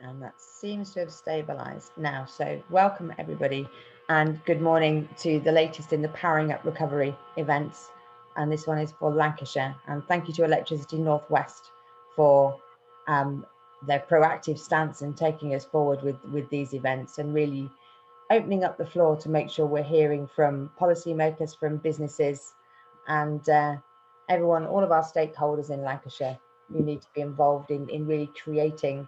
And that seems to have stabilized now. So welcome everybody and good morning to the latest in the Powering Up Recovery events. And this one is for Lancashire. And thank you to Electricity Northwest for um, their proactive stance in taking us forward with these events and really opening up the floor to make sure we're hearing from policymakers, from businesses, and everyone, all of our stakeholders in Lancashire. You need to be involved in really creating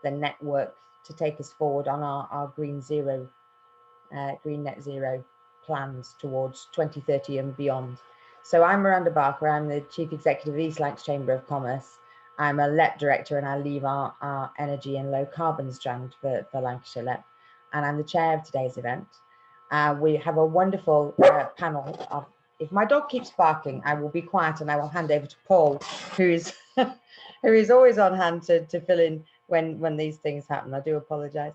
the network to take us forward on our green net zero plans towards 2030 and beyond. So I'm Miranda Barker. I'm the Chief Executive of East Lancs Chamber of Commerce. I'm a LEP director and I lead our energy and low carbon strand for Lancashire LEP. And I'm the chair of today's event. We have a wonderful panel of, if my dog keeps barking, I will be quiet and I will hand over to Paul, who is who is always on hand to fill in when these things happen. I do apologise.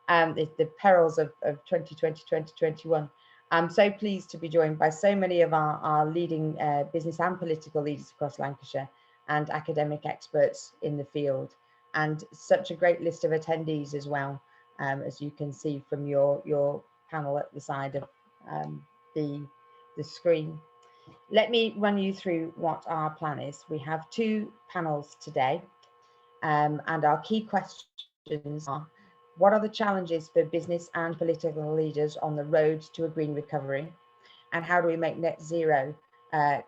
The perils of 2020, 2021. I'm so pleased to be joined by so many of our leading business and political leaders across Lancashire and academic experts in the field, and such a great list of attendees as well, as you can see from your panel at the side of the screen. Let me run you through what our plan is. We have two panels today, and our key questions are: what are the challenges for business and political leaders on the road to a green recovery? And how do we make net zero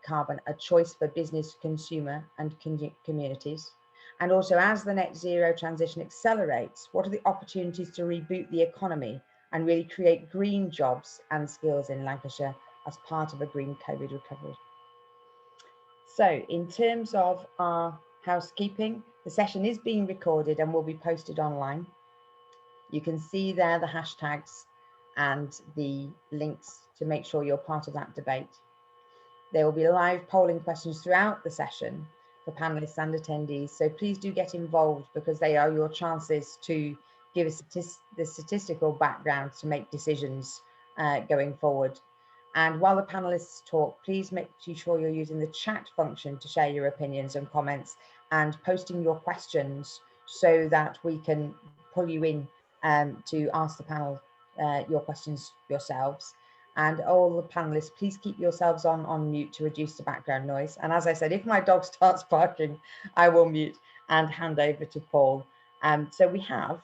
carbon a choice for business, consumer, and communities? And also, as the net zero transition accelerates, what are the opportunities to reboot the economy and really create green jobs and skills in Lancashire as part of a green COVID recovery? So in terms of our housekeeping, the session is being recorded and will be posted online. You can see there the hashtags and the links to make sure you're part of that debate. There will be live polling questions throughout the session for panelists and attendees. So please do get involved because they are your chances to give us the statistical background to make decisions going forward. And while the panelists talk, please make sure you're using the chat function to share your opinions and comments and posting your questions so that we can pull you in to ask the panel your questions yourselves. And all the panelists, please keep yourselves on mute to reduce the background noise. And as I said, if my dog starts barking, I will mute and hand over to Paul. So we have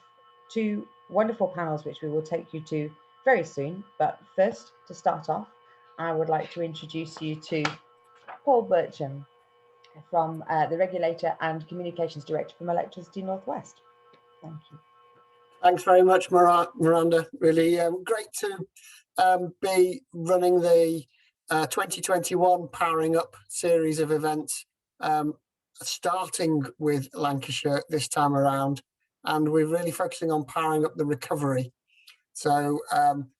two wonderful panels, which we will take you to very soon. But first, to start off, I would like to introduce you to Paul Bircham from the Regulator and Communications Director from Electricity Northwest. Thank you. Thanks very much, Miranda. Really great to be running the 2021 Powering Up series of events, starting with Lancashire this time around. And we're really focusing on powering up the recovery. So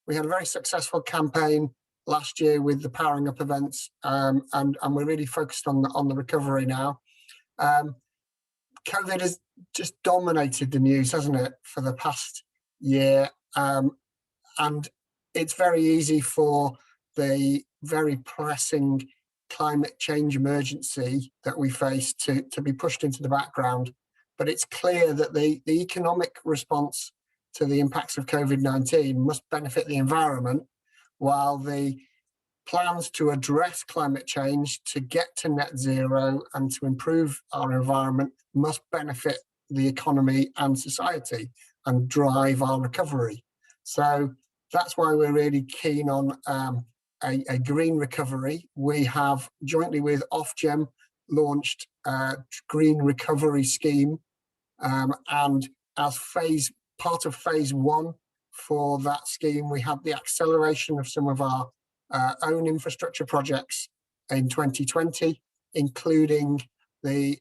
we had a very successful campaign last year with the Powering Up events, and we're really focused on the recovery now. COVID has just dominated the news, hasn't it, for the past year? And it's very easy for the very pressing climate change emergency that we face to be pushed into the background. But it's clear that the economic response to the impacts of COVID-19 must benefit the environment, while the plans to address climate change, to get to net zero and to improve our environment must benefit the economy and society and drive our recovery. So that's why we're really keen on a green recovery. We have, jointly with Ofgem, launched a green recovery scheme, and as part of phase one for that scheme, we had the acceleration of some of our own infrastructure projects in 2020, including the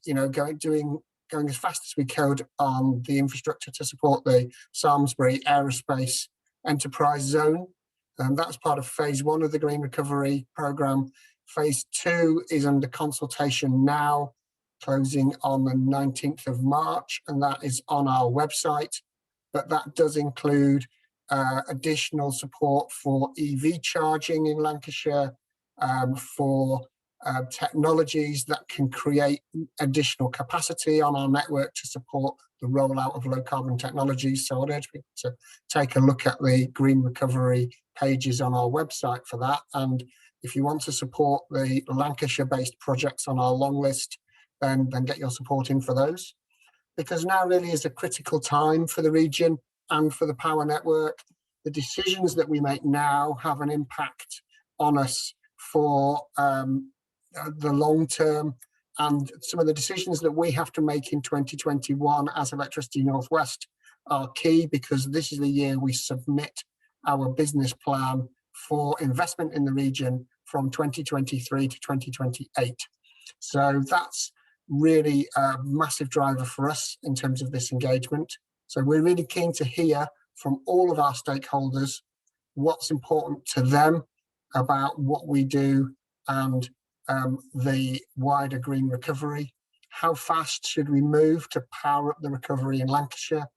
going as fast as we could on the infrastructure to support the Samlesbury Aerospace Enterprise Zone. That was part of phase one of the Green Recovery Programme. Phase two is under consultation now, closing on the 19th of March, and that is on our website. But that does include additional support for EV charging in Lancashire, for technologies that can create additional capacity on our network to support the rollout of low carbon technologies. So I'd urge people to take a look at the green recovery pages on our website for that. And if you want to support the Lancashire-based projects on our long list, then get your support in for those. Because now really is a critical time for the region and for the power network. The decisions that we make now have an impact on us for the long term, and some of the decisions that we have to make in 2021 as Electricity North West are key, because this is the year we submit our business plan for investment in the region from 2023 to 2028. So that's really a massive driver for us in terms of this engagement. So we're really keen to hear from all of our stakeholders what's important to them about what we do and the wider green recovery. How fast should we move to power up the recovery in Lancashire?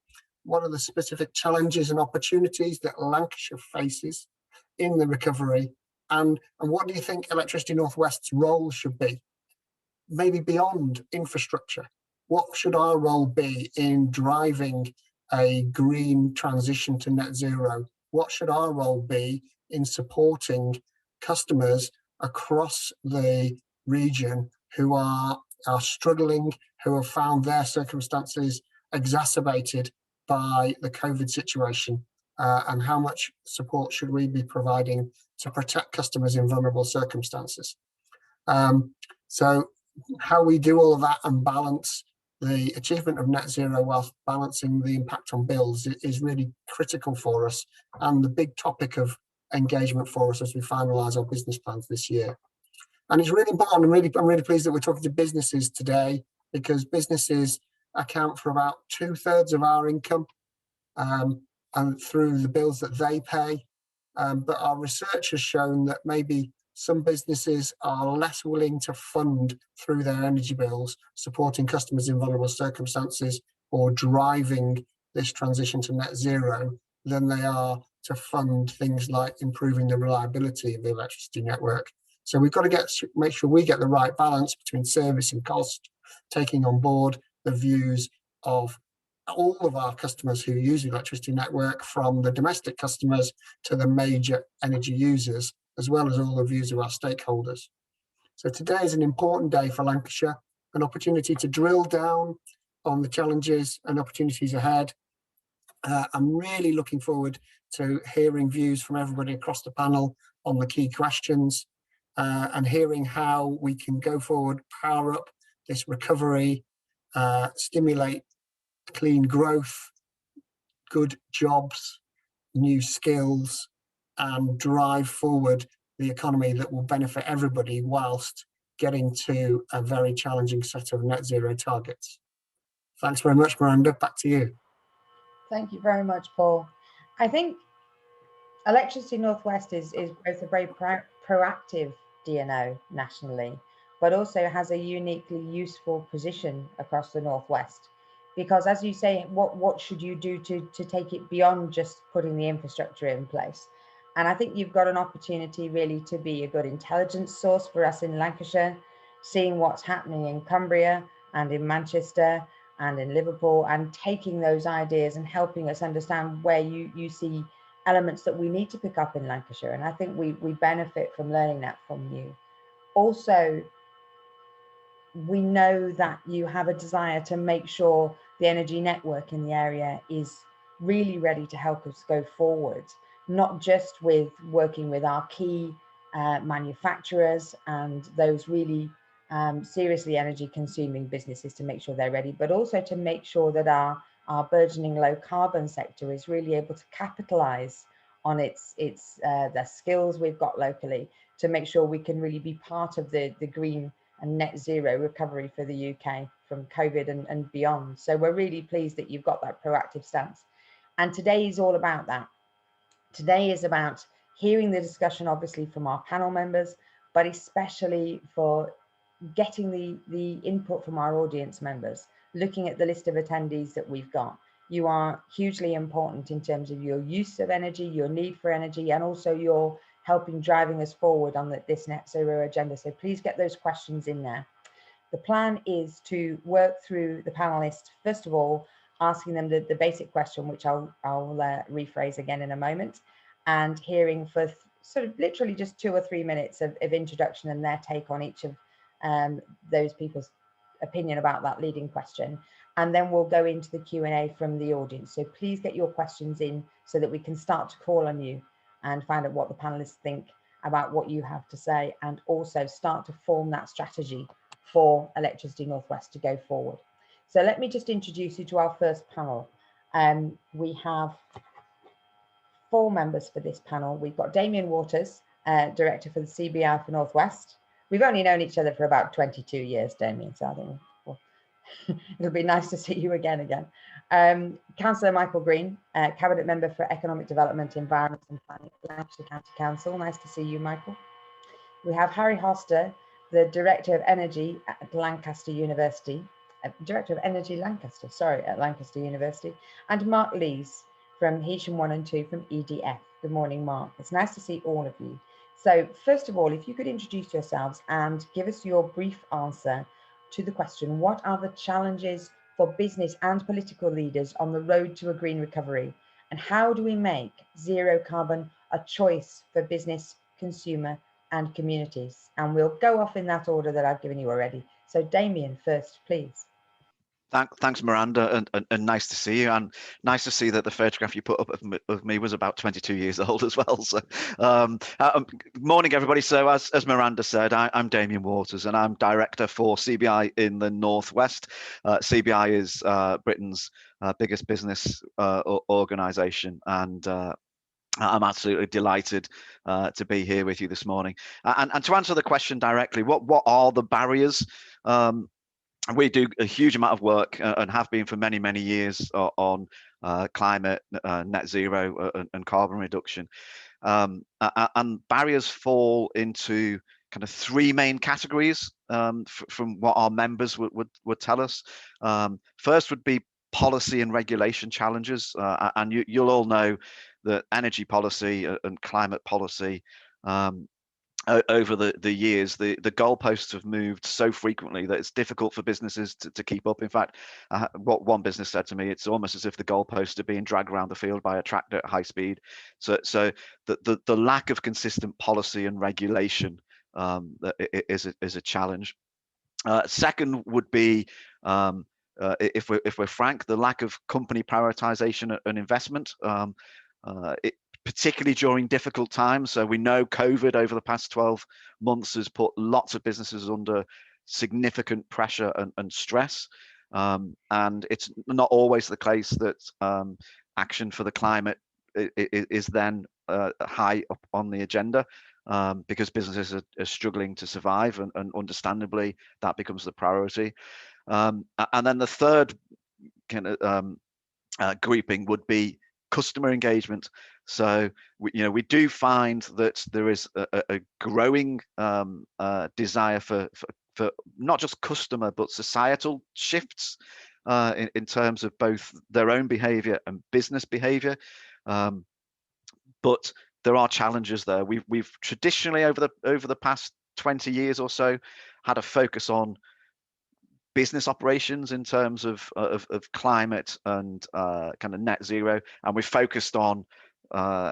What are the specific challenges and opportunities that Lancashire faces in the recovery? And what do you think Electricity North West's role should be? Maybe beyond infrastructure, what should our role be in driving a green transition to net zero? What should our role be in supporting customers across the region who are struggling, who have found their circumstances exacerbated by the COVID situation? And how much support should we be providing to protect customers in vulnerable circumstances? So how we do all of that and balance the achievement of net zero whilst balancing the impact on bills is really critical for us, and the big topic of engagement for us as we finalise our business plans this year. And it's really important. I'm really pleased that we're talking to businesses today, because businesses account for about 2/3 of our income, and through the bills that they pay. But our research has shown that maybe some businesses are less willing to fund through their energy bills, supporting customers in vulnerable circumstances or driving this transition to net zero, than they are to fund things like improving the reliability of the electricity network. So we've got to make sure we get the right balance between service and cost, taking on board the views of all of our customers who use the electricity network, from the domestic customers to the major energy users, as well as all the views of our stakeholders. So today is an important day for Lancashire, an opportunity to drill down on the challenges and opportunities ahead. I'm really looking forward to hearing views from everybody across the panel on the key questions, and hearing how we can go forward, power up this recovery, stimulate clean growth, good jobs, new skills, and drive forward the economy that will benefit everybody whilst getting to a very challenging set of net zero targets. Thanks very much, Miranda. Back to you. Thank you very much, Paul. I think Electricity North West is both a very proactive DNO nationally, but also has a uniquely useful position across the Northwest. Because as you say, what should you do to take it beyond just putting the infrastructure in place? And I think you've got an opportunity really to be a good intelligence source for us in Lancashire, seeing what's happening in Cumbria and in Manchester and in Liverpool, and taking those ideas and helping us understand where you see elements that we need to pick up in Lancashire. And I think we benefit from learning that from you. Also, we know that you have a desire to make sure the energy network in the area is really ready to help us go forward, not just with working with our key manufacturers and those really seriously energy consuming businesses to make sure they're ready, but also to make sure that our burgeoning low carbon sector is really able to capitalize on the skills we've got locally to make sure we can really be part of the green and net zero recovery for the UK from COVID and beyond. So we're really pleased that you've got that proactive stance. And today is all about that. Today is about hearing the discussion, obviously, from our panel members, but especially for getting the input from our audience members, looking at the list of attendees that we've got. You are hugely important in terms of your use of energy, your need for energy, and also your helping driving us forward on this net zero agenda. So please get those questions in there. The plan is to work through the panelists, first of all, asking them the basic question, which I'll rephrase again in a moment, and hearing for sort of literally just 2 or 3 minutes of introduction and their take on each of those people's opinion about that leading question. And then we'll go into the Q&A from the audience. So please get your questions in so that we can start to call on you and find out what the panelists think about what you have to say, and also start to form that strategy for Electricity North West to go forward. So let me just introduce you to our first panel. We have 4 members for this panel. We've got Damien Waters, Director for the CBI for North West. We've only known each other for about 22 years, Damien, so I think it'll be nice to see you again. Councillor Michael Green, Cabinet Member for Economic Development, Environment and Planning, Lancashire County Council. Nice to see you, Michael. We have Harry Hoster, the Director of Energy at Lancaster University, Director of Energy Lancaster, at Lancaster University, and Mark Lees from Heysham 1 and 2 from EDF. Good morning, Mark. It's nice to see all of you. So first of all, if you could introduce yourselves and give us your brief answer to the question, what are the challenges for business and political leaders on the road to a green recovery? And how do we make zero carbon a choice for business, consumer and communities? And we'll go off in that order that I've given you already. So Damien first, please. Thanks, Miranda, and nice to see you, and nice to see that the photograph you put up of me was about 22 years old as well. So, morning, everybody. So, as Miranda said, I'm Damien Waters, and I'm Director for CBI in the Northwest. CBI is Britain's biggest business organisation, and I'm absolutely delighted to be here with you this morning. And to answer the question directly, what are the barriers? We do a huge amount of work and have been for many, many years on climate, net zero and carbon reduction. And barriers fall into kind of 3 main categories from what our members would tell us. First would be policy and regulation challenges. And you'll all know that energy policy and climate policy over the years, the goalposts have moved so frequently that it's difficult for businesses to keep up. In fact, what one business said to me, it's almost as if the goalposts are being dragged around the field by a tractor at high speed. So the lack of consistent policy and regulation is a challenge. Second would be, if we're frank, the lack of company prioritization and investment. Particularly during difficult times. So we know COVID over the past 12 months has put lots of businesses under significant pressure and stress. And it's not always the case that action for the climate is then high up on the agenda, because businesses are struggling to survive, and understandably that becomes the priority. And then the third kind of grouping would be customer engagement. So we do find that there is a growing desire for not just customer but societal shifts in terms of both their own behavior and business behavior. But there are challenges there. We've traditionally over the past 20 years or so had a focus on business operations in terms of climate and kind of net zero, and we focused on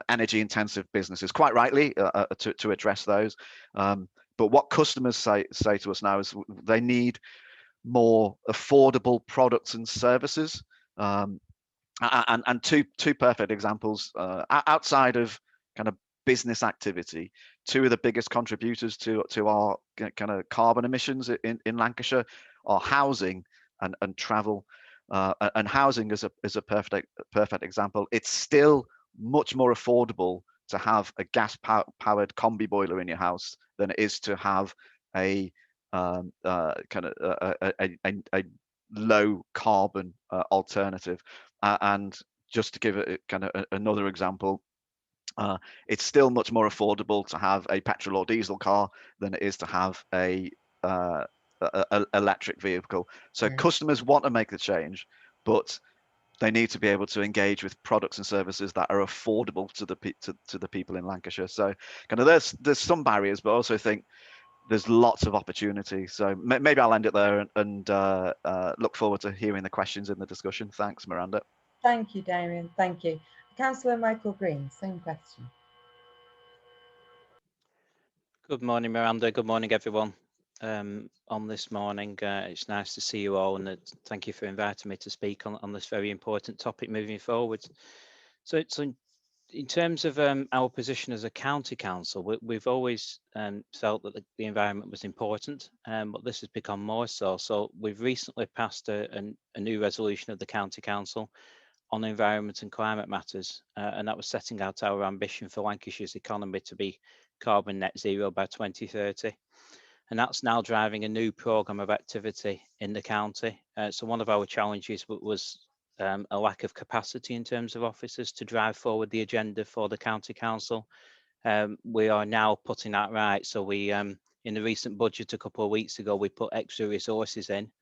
energy intensive businesses, quite rightly, to address those. But what customers say to us now is they need more affordable products and services. And two perfect examples outside of kind of business activity. 2 of the biggest contributors to our kind of carbon emissions in Lancashire are housing and travel. And housing is a perfect example. It's still much more affordable to have a gas powered combi boiler in your house than it is to have a kind of a low carbon alternative. And just to give it kind of another example, it's still much more affordable to have a petrol or diesel car than it is to have a electric vehicle. So customers want to make the change, but they need to be able to engage with products and services that are affordable to the people in Lancashire. So kind of there's some barriers, but I also think there's lots of opportunity. So maybe I'll end it there and look forward to hearing the questions in the discussion. Thanks, Miranda. Thank you, Damien. Thank you. Councillor Michael Green, same question. Good morning, Miranda. Good morning, everyone. On this morning, it's nice to see you all, and thank you for inviting me to speak on this very important topic moving forward. So in terms of our position as a county council, we've always felt that the environment was important, but this has become more so. So we've recently passed a new resolution of the county council on environment and climate matters, and that was setting out our ambition for Lancashire's economy to be carbon net zero by 2030. And that's now driving a new programme of activity in the county. So one of our challenges was a lack of capacity in terms of officers to drive forward the agenda for the county council. We are now putting that right. So we, in the recent budget a couple of weeks ago, we put extra resources in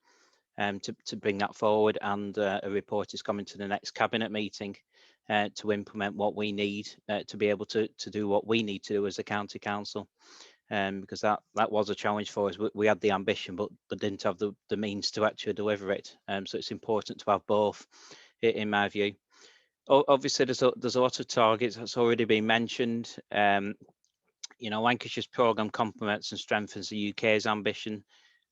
to bring that forward, and a report is coming to the next cabinet meeting to implement what we need to be able to do what we need to do as a county council. Because that was a challenge for us. We had the ambition, but didn't have the means to actually deliver it. So it's important to have both, in my view. Obviously, there's a lot of targets that's already been mentioned. Lancashire's programme complements and strengthens the UK's ambition.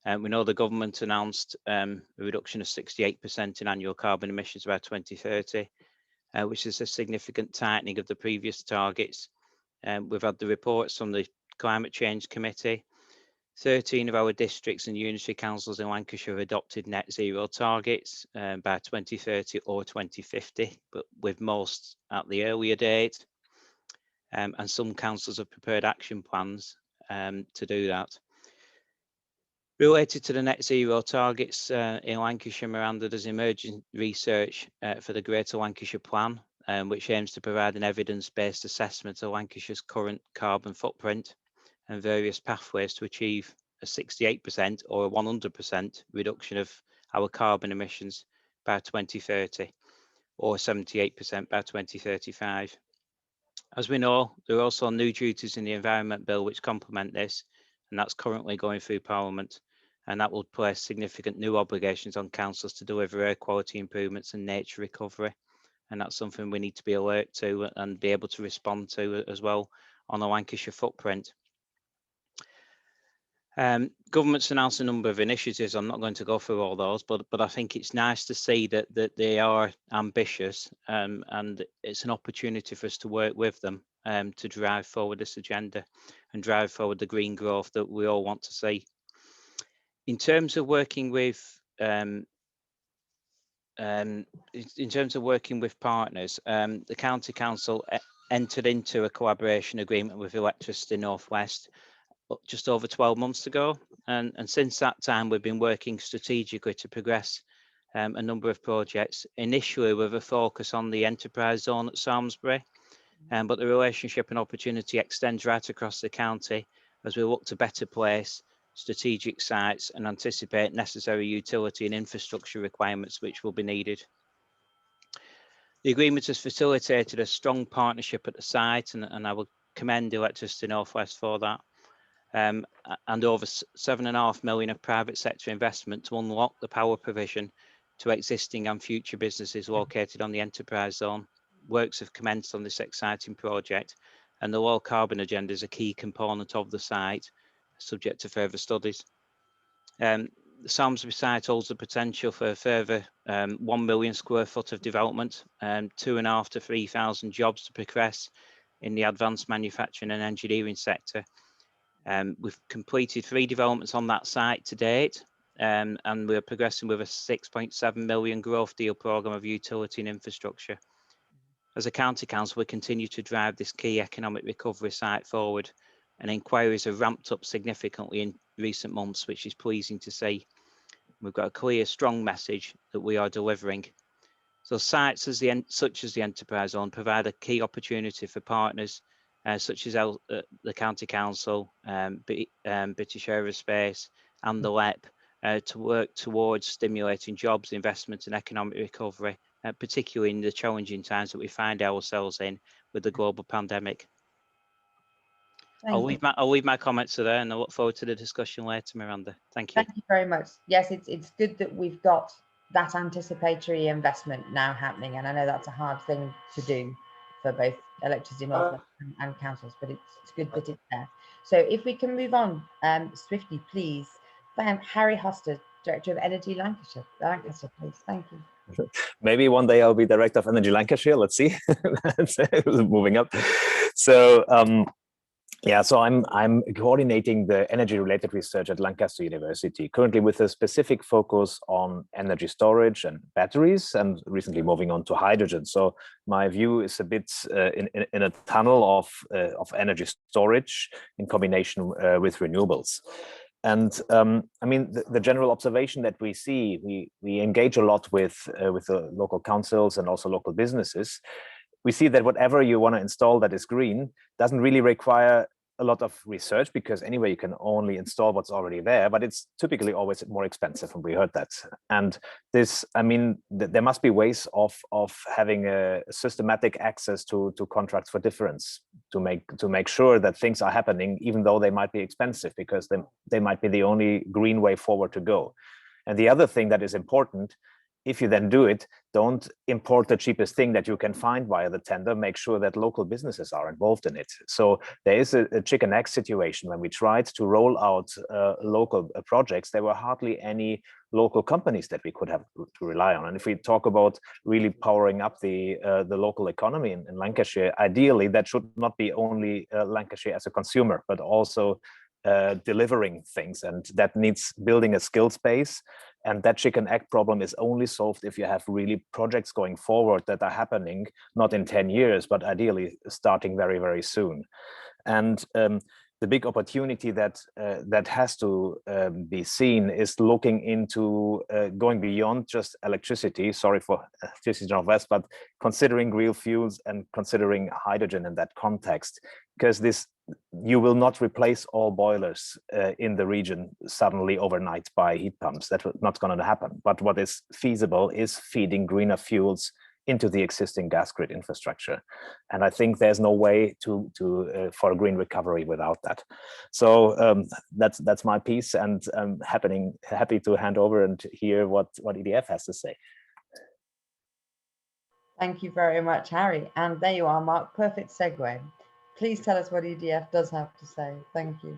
We know the government announced a reduction of 68% in annual carbon emissions by 2030, which is a significant tightening of the previous targets. We've had the reports from the Climate Change Committee. 13 of our districts and unitary councils in Lancashire have adopted net zero targets by 2030 or 2050, but with most at the earlier date. And some councils have prepared action plans to do that. Related to the net zero targets in Lancashire, Miranda, there's emerging research for the Greater Lancashire Plan, which aims to provide an evidence-based assessment of Lancashire's current carbon footprint and various pathways to achieve a 68% or a 100% reduction of our carbon emissions by 2030 or 78% by 2035. As we know, there are also new duties in the Environment Bill which complement this, and that's currently going through Parliament, and that will place significant new obligations on councils to deliver air quality improvements and nature recovery. And that's something we need to be alert to and be able to respond to as well on a Lancashire footprint. Government's announced a number of initiatives. I'm not going to go through all those, but I think it's nice to see that they are ambitious, and it's an opportunity for us to work with them to drive forward this agenda and drive forward the green growth that we all want to see. In terms of working with partners, the County Council entered into a collaboration agreement with Electricity North West just over 12 months ago, and since that time we've been working strategically to progress a number of projects, initially with a focus on the enterprise zone at Samlesbury, but the relationship and opportunity extends right across the county as we look to better place strategic sites and anticipate necessary utility and infrastructure requirements which will be needed. The agreement has facilitated a strong partnership at the site, and I will commend Electricity North West for that. And over £7.5 million of private sector investment to unlock the power provision to existing and future businesses located on the enterprise zone. Works have commenced on this exciting project, and the low carbon agenda is a key component of the site, subject to further studies. The Samlesbury site holds the potential for a further 1 million square foot of development, 2,500 to 3,000 jobs to progress in the advanced manufacturing and engineering sector. We've completed 3 developments on that site to date, and we're progressing with a £6.7 million growth deal programme of utility and infrastructure. As a county council, we continue to drive this key economic recovery site forward, and inquiries have ramped up significantly in recent months, which is pleasing to see. We've got a clear, strong message that we are delivering. So sites such as the enterprise zone provide a key opportunity for partners such as the County Council, British Aerospace and the LEP to work towards stimulating jobs, investment and economic recovery particularly in the challenging times that we find ourselves in with the global pandemic. I'll leave my comments to there, and I look forward to the discussion later, Miranda. Thank you. Thank you very much. Yes, it's good that we've got that anticipatory investment now happening, and I know that's a hard thing to do for both Electricity North West and councils, but it's good that it's there. So if we can move on swiftly, please. Harry Hoster, Director of Energy Lancashire, please. Thank you. Maybe one day I'll be Director of Energy Lancashire. Let's see. Moving up. So yeah, so I'm coordinating the energy-related research at Lancaster University, currently with a specific focus on energy storage and batteries, and recently moving on to hydrogen. So my view is a bit in a tunnel of energy storage in combination with renewables. And I mean, the general observation that we see, we engage a lot with the local councils and also local businesses. We see that whatever you want to install that is green doesn't really require a lot of research, because anyway, you can only install what's already there, but it's typically always more expensive, and we heard that. And this, I mean, there must be ways of having a systematic access to contracts for difference to make sure that things are happening, even though they might be expensive, because they might be the only green way forward to go. And the other thing that is important, if you then do it, don't import the cheapest thing that you can find via the tender. Make sure that local businesses are involved in it. So there is a chicken egg situation. When we tried to roll out local projects, there were hardly any local companies that we could have to rely on. And if we talk about really powering up the local economy in Lancashire, ideally that should not be only Lancashire as a consumer, but also delivering things, and that needs building a skills base. And that chicken egg problem is only solved if you have really projects going forward that are happening not in 10 years, but ideally starting very, very soon. And the big opportunity that has to be seen is looking into going beyond just electricity. Sorry for Electricity North West, but considering real fuels and considering hydrogen in that context, because you will not replace all boilers in the region suddenly overnight by heat pumps. That's not going to happen. But what is feasible is feeding greener fuels into the existing gas grid infrastructure. And I think there's no way for a green recovery without that. So that's my piece, and I'm happy to hand over and hear what EDF has to say. Thank you very much, Harry. And there you are, Mark. Perfect segue. Please tell us what EDF does have to say. Thank you.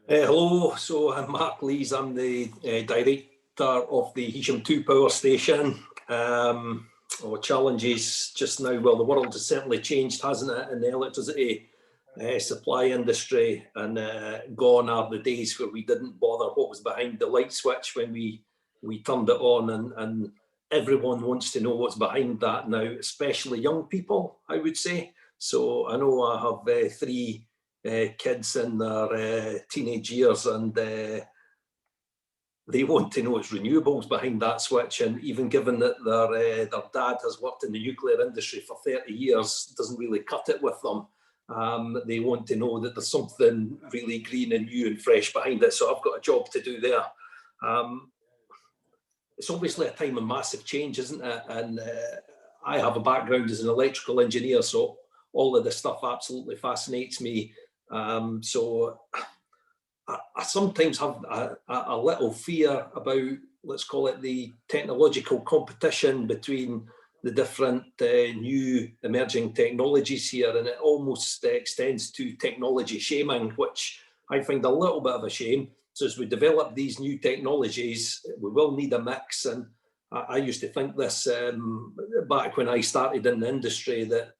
Hello, so I'm Mark Lees. I'm the director of the Heysham 2 power station. Challenges just now, well, the world has certainly changed, hasn't it, in the electricity supply industry, and gone are the days where we didn't bother what was behind the light switch when we turned it on, and everyone wants to know what's behind that now, especially young people, I would say. So I know I have 3 kids in their teenage years, and they want to know it's renewables behind that switch. And even given that their dad has worked in the nuclear industry for 30 years, doesn't really cut it with them. They want to know that there's something really green and new and fresh behind it. So I've got a job to do there. It's obviously a time of massive change, isn't it? And I have a background as an electrical engineer, so all of this stuff absolutely fascinates me. So I sometimes have a little fear about, let's call it, the technological competition between the different new emerging technologies here, and it almost extends to technology shaming, which I find a little bit of a shame. So as we develop these new technologies, we will need a mix. And I used to think this back when I started in the industry, that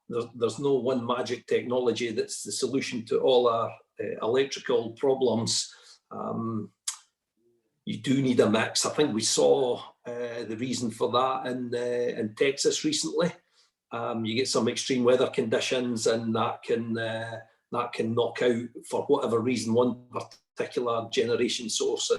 there's no one magic technology that's the solution to all our electrical problems. You do need a mix. I think we saw the reason for that in Texas recently. You get some extreme weather conditions, and that can knock out, for whatever reason, one particular generation source.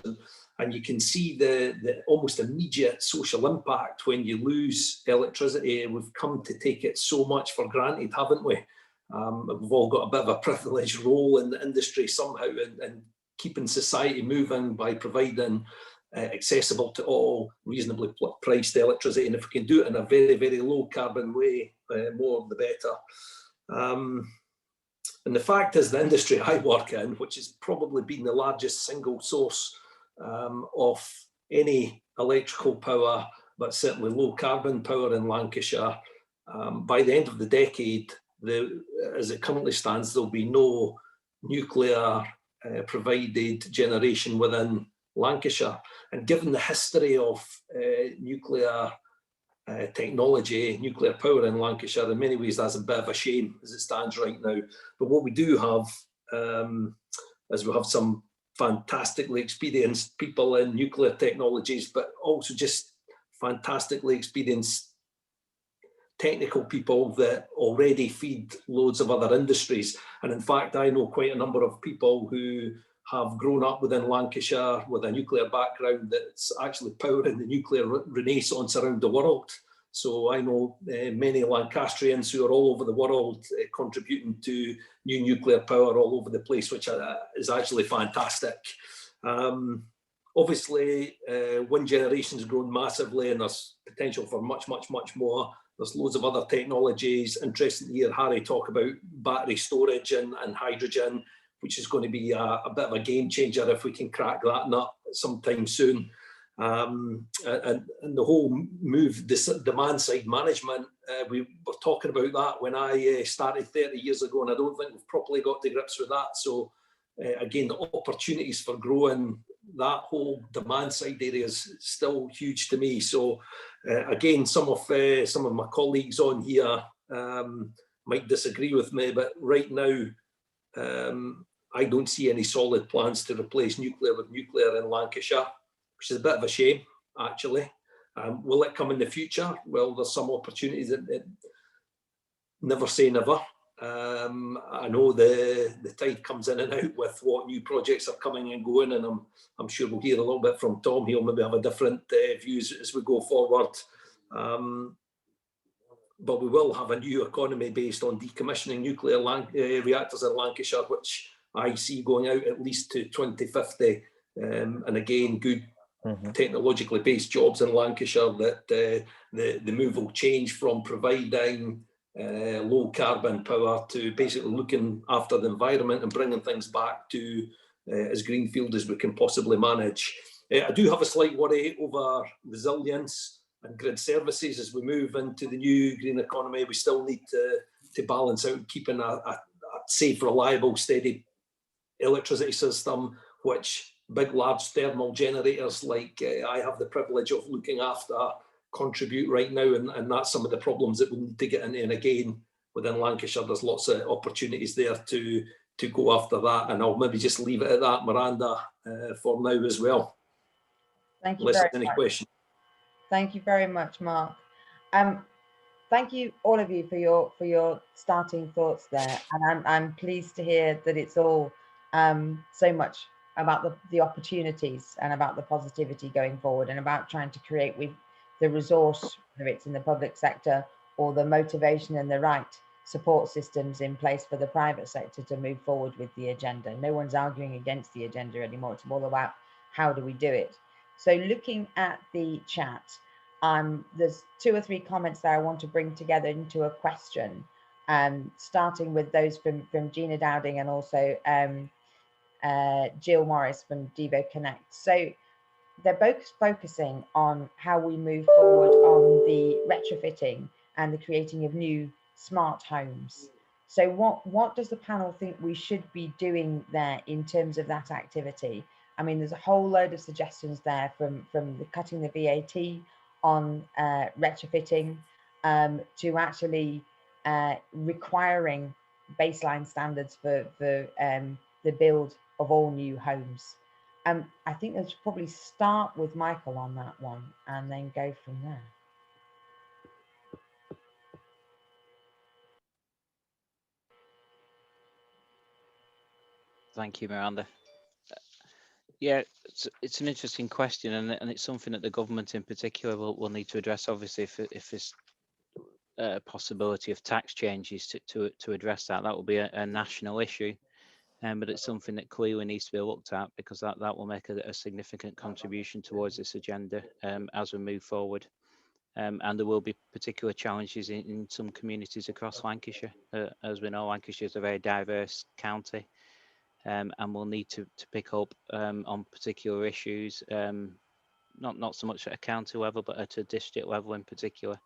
And you can see the almost immediate social impact when you lose electricity. We've come to take it so much for granted, haven't we? We've all got a bit of a privileged role in the industry somehow, in keeping society moving by providing accessible to all, reasonably priced electricity, and if we can do it in a very, very low carbon way, more the better. And the fact is, the industry I work in, which has probably been the largest single source of any electrical power, but certainly low carbon power in Lancashire, by the end of the decade, as it currently stands, there'll be no nuclear provided generation within Lancashire. And given the history of nuclear technology, nuclear power in Lancashire, in many ways that's a bit of a shame as it stands right now. But what we do have is we have some fantastically experienced people in nuclear technologies, but also just fantastically experienced technical people that already feed loads of other industries. And in fact, I know quite a number of people who have grown up within Lancashire with a nuclear background that's actually powering the nuclear renaissance around the world. So I know many Lancastrians who are all over the world contributing to new nuclear power all over the place, which is actually fantastic. Obviously, wind generation has grown massively and there's potential for much, much, much more. There's loads of other technologies. Interesting to hear Harry talk about battery storage and hydrogen, which is going to be a bit of a game changer if we can crack that nut sometime soon. And the whole move, this demand side management, we were talking about that when I started 30 years ago, and I don't think we've properly got to grips with that. So again, the opportunities for growing that whole demand side area is still huge to me. So again, some of my colleagues on here might disagree with me, but right now, I don't see any solid plans to replace nuclear with nuclear in Lancashire, which is a bit of a shame, actually. Will it come in the future? Well, there's some opportunities. Never say never. I know the tide comes in and out with what new projects are coming and going, and I'm sure we'll hear a little bit from Tom. He'll maybe have a different views as we go forward. But we will have a new economy based on decommissioning nuclear reactors in Lancashire, which I see going out at least to 2050. And again, good technologically based jobs in Lancashire, that the move will change from providing low carbon power to basically looking after the environment and bringing things back to as greenfield as we can possibly manage. I do have a slight worry over resilience and grid services as we move into the new green economy. We still need to balance out keeping a safe, reliable, steady electricity system, which big, large thermal generators like I have the privilege of looking after contribute right now, and that's some of the problems that we need to get into. And again, within Lancashire, there's lots of opportunities there to go after that. And I'll maybe just leave it at that, Miranda, for now as well. Thank you Unless very there's any much. questions. Thank you very much, Mark. Thank you, all of you, for your starting thoughts there. And I'm pleased to hear that it's all so much about the opportunities and about the positivity going forward, and about trying to create with the resource, whether it's in the public sector or the motivation and the right support systems in place for the private sector to move forward with the agenda. No one's arguing against the agenda anymore. It's all about how do we do it. So looking at the chat, there's 2 or 3 comments that I want to bring together into a question, starting with those from Gina Dowding and also Jill Morris from Devo Connect. So they're both focusing on how we move forward on the retrofitting and the creating of new smart homes. So what does the panel think we should be doing there in terms of that activity? I mean, there's a whole load of suggestions there, from the cutting the VAT on retrofitting to actually requiring baseline standards for the build of all new homes. I think let's probably start with Michael on that one and then go from there. Thank you, Miranda. Yeah, it's an interesting question, and it's something that the government in particular will need to address, obviously, if there's a possibility of tax changes to address that. That will be a national issue. but it's something that clearly needs to be looked at, because that will make a significant contribution towards this agenda as we move forward. And there will be particular challenges in some communities across Lancashire. As we know, Lancashire is a very diverse county, and we'll need to pick up on particular issues, not so much at a county level, but at a district level in particular,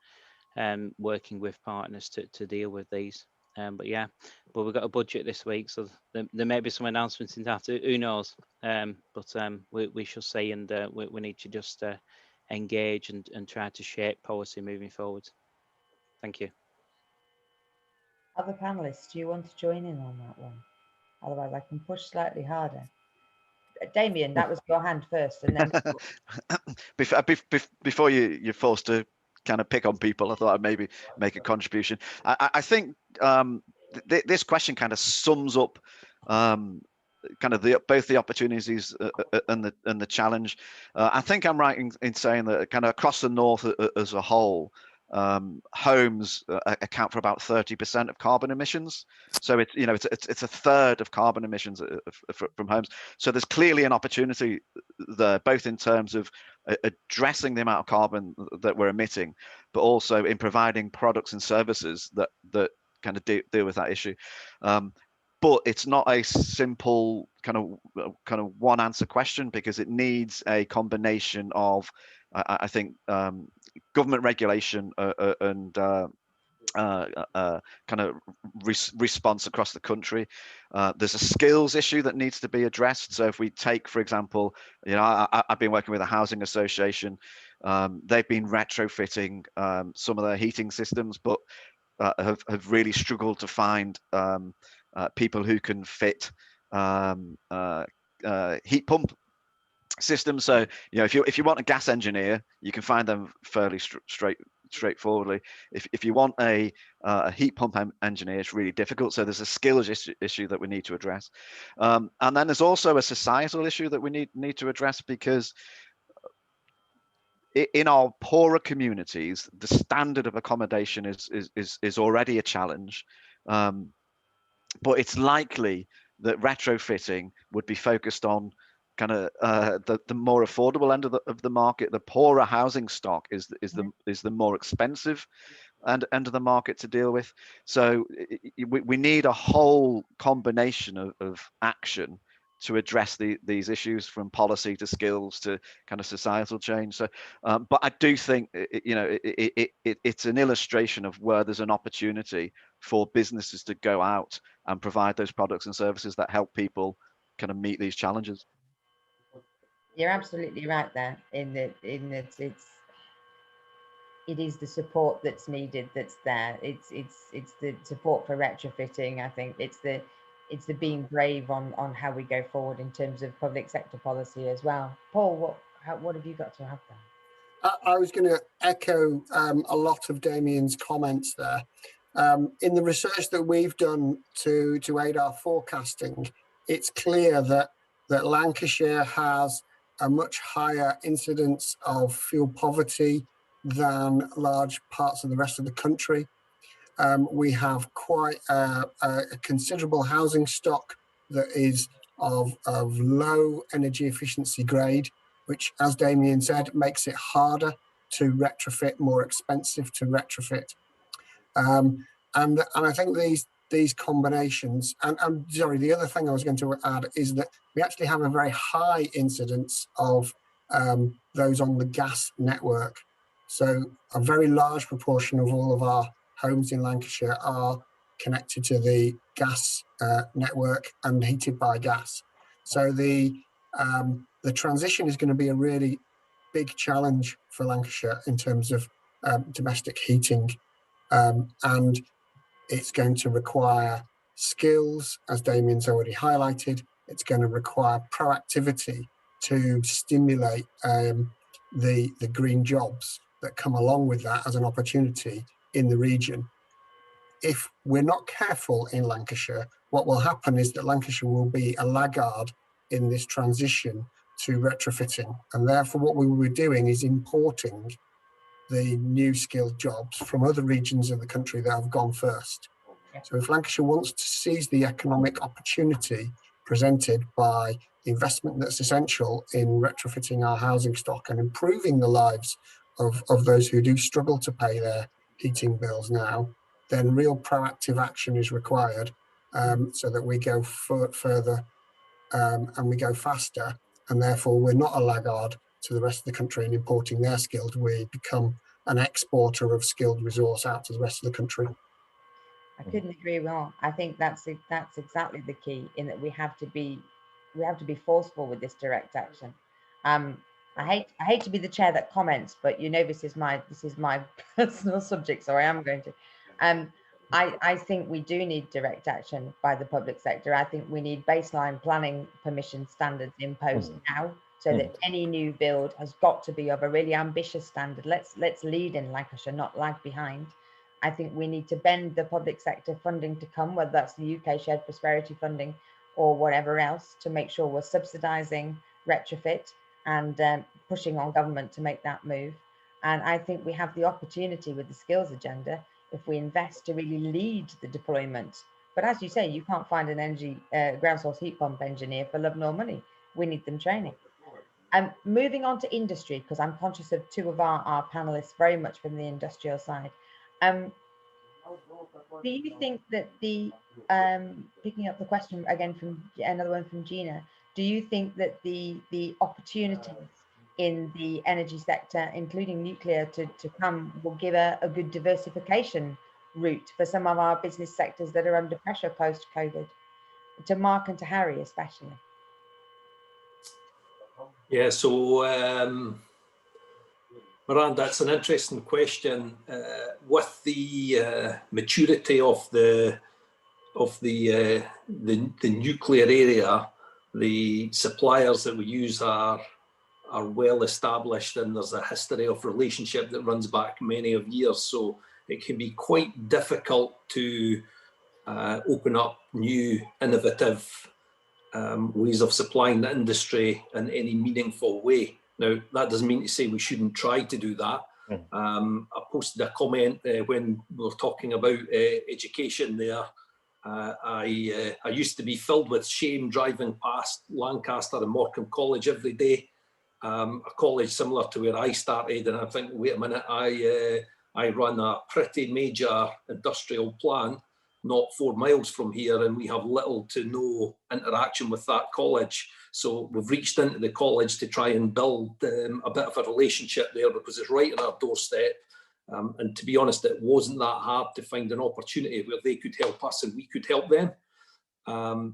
working with partners to deal with these. But yeah, but we've got a budget this week, so there may be some announcements in that. Who knows? But we shall see, and we need to just engage and try to shape policy moving forward. Thank you. Other panelists, do you want to join in on that one? Otherwise, I can push slightly harder. Damien, that was your hand first, and then before you're forced to kind of pick on people, I thought I'd maybe make a contribution. I think this question kind of sums up kind of both the opportunities and the challenge. I think I'm right in saying that kind of across the north as a whole, homes account for about 30% of carbon emissions. So it's a third of carbon emissions from homes. So there's clearly an opportunity there, both in terms of addressing the amount of carbon that we're emitting, but also in providing products and services that kind of deal with that issue. But it's not a simple kind of one answer question, because it needs a combination of, I think, government regulation and kind of response across the country. There's a skills issue that needs to be addressed. So if we take, for example, I've been working with a housing association. They've been retrofitting some of their heating systems, but have really struggled to find people who can fit heat pump systems. So if you want a gas engineer, you can find them fairly straightforwardly. If you want a heat pump engineer, it's really difficult. So there's a skills issue that we need to address, and then there's also a societal issue that we need to address, because in our poorer communities, the standard of accommodation is already a challenge, but it's likely that retrofitting would be focused on kind of the more affordable end of the market. The poorer housing stock is the more expensive end of the market to deal with. So we need a whole combination of action to address these issues, from policy to skills to kind of societal change. So, but I do think it's an illustration of where there's an opportunity for businesses to go out and provide those products and services that help people kind of meet these challenges. You're absolutely right there. In that it is the support that's needed that's there. It's the support for retrofitting. I think it's the being brave on how we go forward in terms of public sector policy as well. Paul, what have you got to have there? I was going to echo a lot of Damien's comments there. In the research that we've done to aid our forecasting, it's clear that Lancashire has a much higher incidence of fuel poverty than large parts of the rest of the country. We have quite a considerable housing stock that is of low energy efficiency grade, which, as Damien said, makes it harder to retrofit, more expensive to retrofit. And I think these combinations, and sorry, the other thing I was going to add is that we actually have a very high incidence of those on the gas network. So a very large proportion of all of our homes in Lancashire are connected to the gas network and heated by gas. So the transition is going to be a really big challenge for Lancashire in terms of domestic heating, and it's going to require skills, as Damien's already highlighted. It's going to require proactivity to stimulate the green jobs that come along with that as an opportunity in the region. If we're not careful in Lancashire, what will happen is that Lancashire will be a laggard in this transition to retrofitting. And therefore, what we will be doing is importing the new skilled jobs from other regions of the country that have gone first. So if Lancashire wants to seize the economic opportunity presented by the investment that's essential in retrofitting our housing stock and improving the lives of those who do struggle to pay their heating bills now, then real proactive action is required, so that we go further and we go faster, and therefore we're not a laggard to the rest of the country in importing their skills. We become an exporter of skilled resource out to the rest of the country. I couldn't agree more. I think that's exactly the key, in that we have to be forceful with this direct action. I hate to be the chair that comments, but you know this is my personal subject, so I am going to. I think we do need direct action by the public sector. I think we need baseline planning permission standards imposed now, so that any new build has got to be of a really ambitious standard. Let's lead in Lancashire, not lag behind. I think we need to bend the public sector funding to come, whether that's the UK shared prosperity funding or whatever else, to make sure we're subsidising retrofit and pushing on government to make that move. And I think we have the opportunity with the skills agenda, if we invest, to really lead the deployment. But as you say, you can't find an energy ground source heat pump engineer for love nor money. We need them training. Moving on to industry, because I'm conscious of two of our panelists very much from the industrial side. Do you think that the picking up the question again from another one from Gina, do you think that the opportunities in the energy sector, including nuclear, to come will give a good diversification route for some of our business sectors that are under pressure post-COVID? To Mark and to Harry especially. Yeah, so Miranda, that's an interesting question. With the maturity of the nuclear area, the suppliers that we use are well established, and there's a history of relationship that runs back many of years. So it can be quite difficult to open up new, innovative ways of supplying the industry in any meaningful way. Now, that doesn't mean to say we shouldn't try to do that. I posted a comment when we were talking about education there. I used to be filled with shame driving past Lancaster and Morecambe College every day, a college similar to where I started, and I think, wait a minute, I run a pretty major industrial plant not 4 miles from here, and we have little to no interaction with that college. So we've reached into the college to try and build a bit of a relationship there, because it's right on our doorstep. And to be honest, it wasn't that hard to find an opportunity where they could help us and we could help them.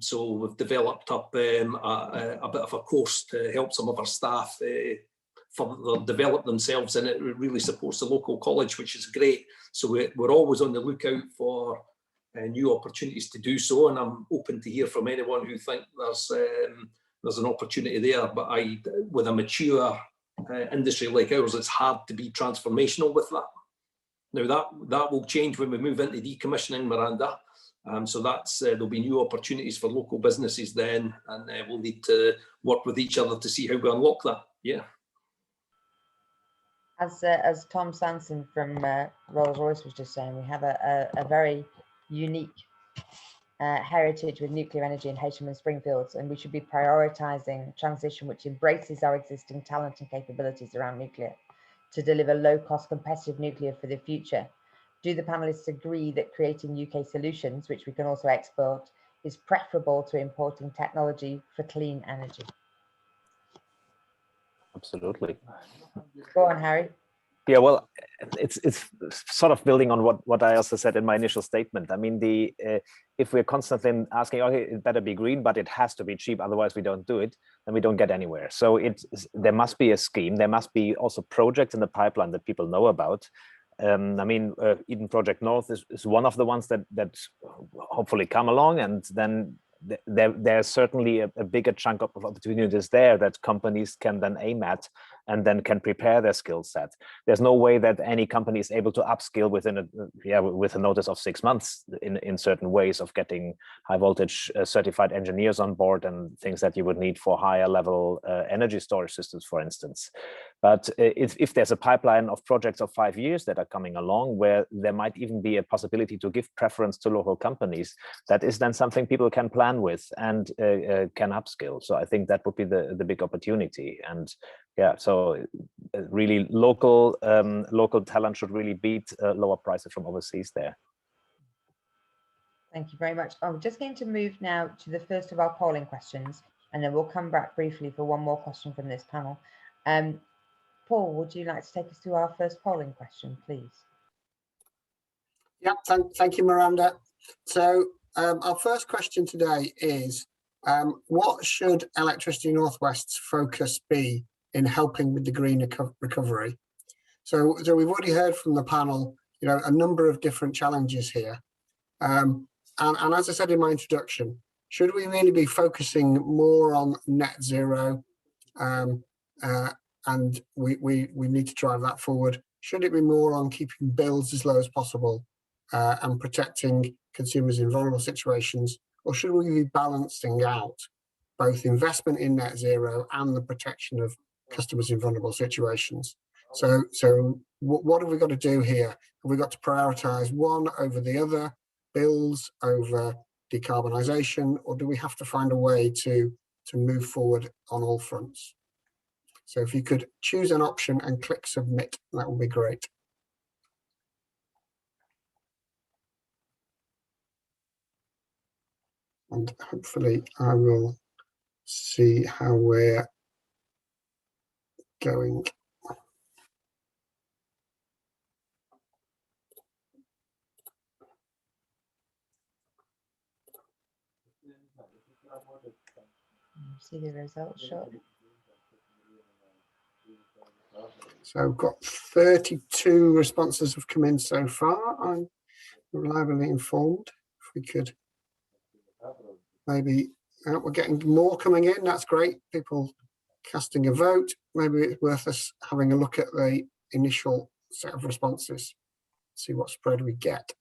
So we've developed up a bit of a course to help some of our staff further develop themselves, and it really supports the local college, which is great. So we're always on the lookout for new opportunities to do so, and I'm open to hear from anyone who think there's an opportunity there. But with a mature industry like ours, it's hard to be transformational with that. Now that will change when we move into decommissioning, Miranda. So there'll be new opportunities for local businesses then, and we'll need to work with each other to see how we unlock that. Yeah. As Tom Sanson from Rolls-Royce was just saying, we have a very unique heritage with nuclear energy in Heysham and Springfields, and we should be prioritising transition which embraces our existing talent and capabilities around nuclear to deliver low-cost competitive nuclear for the future. Do the panelists agree that creating UK solutions, which we can also export, is preferable to importing technology for clean energy? Absolutely. Go on, Harry. Yeah, well, it's sort of building on what I also said in my initial statement. I mean, if we're constantly asking, okay, it better be green, but it has to be cheap, otherwise we don't do it, then we don't get anywhere. So there must be a scheme. There must be also projects in the pipeline that people know about. I mean, Eden Project North is one of the ones that hopefully come along, and then there's certainly a bigger chunk of opportunities there that companies can then aim at and then can prepare their skill set. There's no way that any company is able to upskill with a notice of 6 months in certain ways of getting high voltage certified engineers on board and things that you would need for higher level energy storage systems, for instance. But if there's a pipeline of projects of 5 years that are coming along, where there might even be a possibility to give preference to local companies, that is then something people can plan with and can upskill. So I think that would be the big opportunity. And yeah, so really local talent should really beat lower prices from overseas there. Thank you very much. I'm just going to move now to the first of our polling questions, and then we'll come back briefly for one more question from this panel. Paul, would you like to take us through our first polling question, please? Yeah, thank you, Miranda. So our first question today is, what should Electricity North West's focus be in helping with the green recovery? So we've already heard from the panel, a number of different challenges here. And as I said in my introduction, should we really be focusing more on net zero? And we need to drive that forward. Should it be more on keeping bills as low as possible and protecting consumers in vulnerable situations? Or should we be balancing out both investment in net zero and the protection of customers in vulnerable situations? So what have we got to do here? Have we got to prioritise one over the other, bills over decarbonisation, or do we have to find a way to move forward on all fronts? So if you could choose an option and click submit, that would be great. And hopefully I will see how we're going. See the results short. So I've got 32 responses have come in so far. I'm reliably informed. If we could maybe, we're getting more coming in. That's great. People casting a vote. Maybe it's worth us having a look at the initial set of responses, see what spread we get.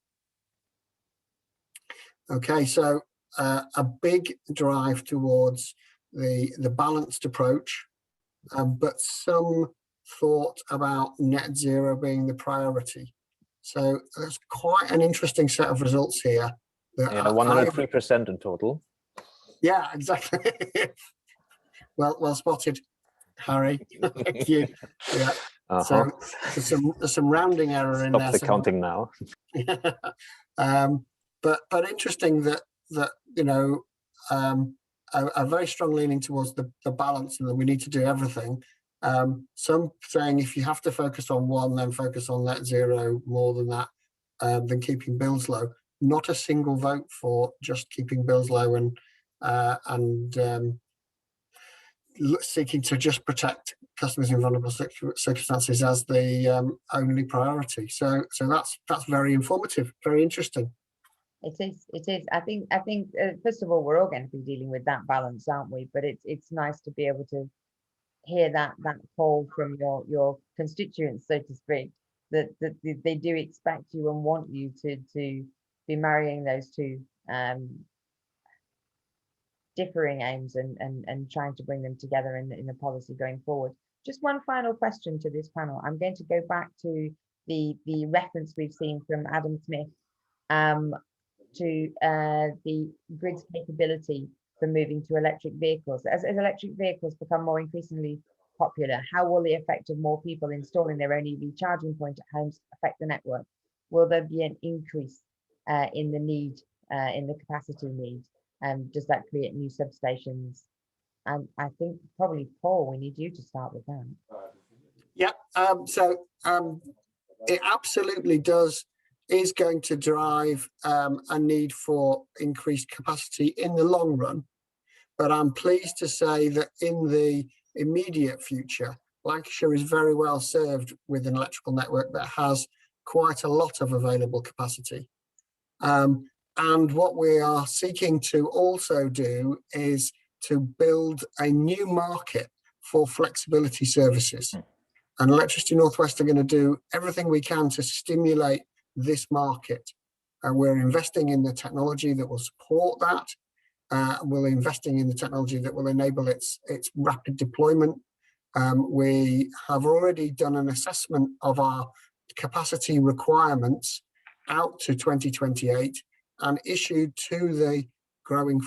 Okay, so a big drive towards the balanced approach, but some thought about net zero being the priority. So there's quite an interesting set of results here. Yeah, 103% in total. Yeah, exactly. well spotted, Harry. Thank you. Yeah. So there's some rounding error in there. Stop the counting now. But interesting that a very strong leaning towards the balance, and that we need to do everything. Some saying if you have to focus on one, then focus on net zero more than that, than keeping bills low. Not a single vote for just keeping bills low and seeking to just protect customers in vulnerable circumstances as the only priority. So that's very informative, very interesting. It is. I think first of all, we're all going to be dealing with that balance, aren't we? But it's nice to be able to hear that call from your constituents, so to speak, that they do expect you and want you to be marrying those two differing aims and trying to bring them together in the policy going forward. Just one final question to this panel. I'm going to go back to the reference we've seen from Adam Smith to the grid's capability for moving to electric vehicles. As electric vehicles become more increasingly popular, how will the effect of more people installing their own EV charging point at homes affect the network? Will there be an increase in the need, in the capacity need? Does that create new substations? And I think probably, Paul, we need you to start with that. Yeah, it absolutely is going to drive a need for increased capacity in the long run. But I'm pleased to say that in the immediate future, Lancashire is very well served with an electrical network that has quite a lot of available capacity. And what we are seeking to also do is to build a new market for flexibility services. And Electricity North West are going to do everything we can to stimulate this market. We're investing in the technology that will support that. We're investing in the technology that will enable its rapid deployment. We have already done an assessment of our capacity requirements out to 2028 and issued to the growing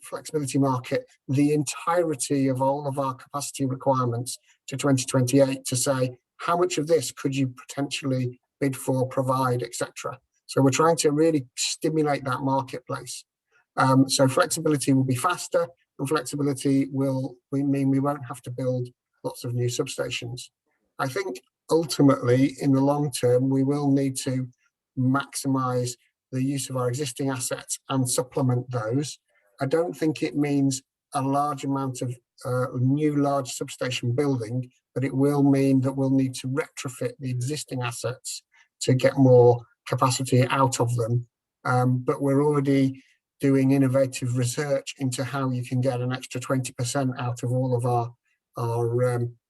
flexibility market the entirety of all of our capacity requirements to 2028 to say, how much of this could you potentially bid for, provide, etc. So we're trying to really stimulate that marketplace. So flexibility will be faster, and flexibility will mean we won't have to build lots of new substations. I think ultimately, in the long term, we will need to maximise the use of our existing assets and supplement those. I don't think it means a large amount of new large substation building, but it will mean that we'll need to retrofit the existing assets to get more capacity out of them. But we're already doing innovative research into how you can get an extra 20% out of all of our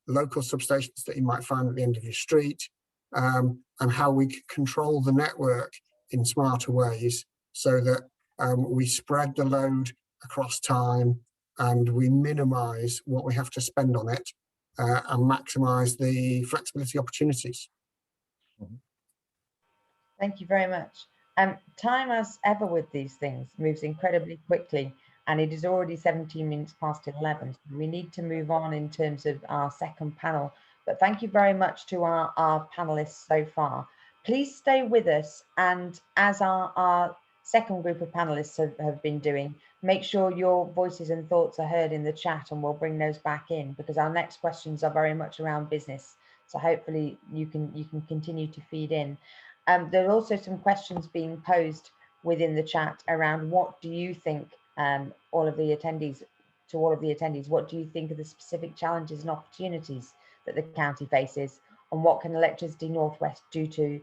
local substations that you might find at the end of your street, and how we can control the network in smarter ways so that we spread the load across time and we minimise what we have to spend on it and maximise the flexibility opportunities. Thank you very much. Time, as ever with these things, moves incredibly quickly, and it is already 17 minutes past 11. So we need to move on in terms of our second panel. But thank you very much to our panelists so far. Please stay with us, and as our second group of panelists have been doing, make sure your voices and thoughts are heard in the chat, and we'll bring those back in, because our next questions are very much around business. So hopefully you can continue to feed in. There are also some questions being posed within the chat around what do you think, all of the attendees, what do you think are the specific challenges and opportunities that the county faces, and what can Electricity North West do to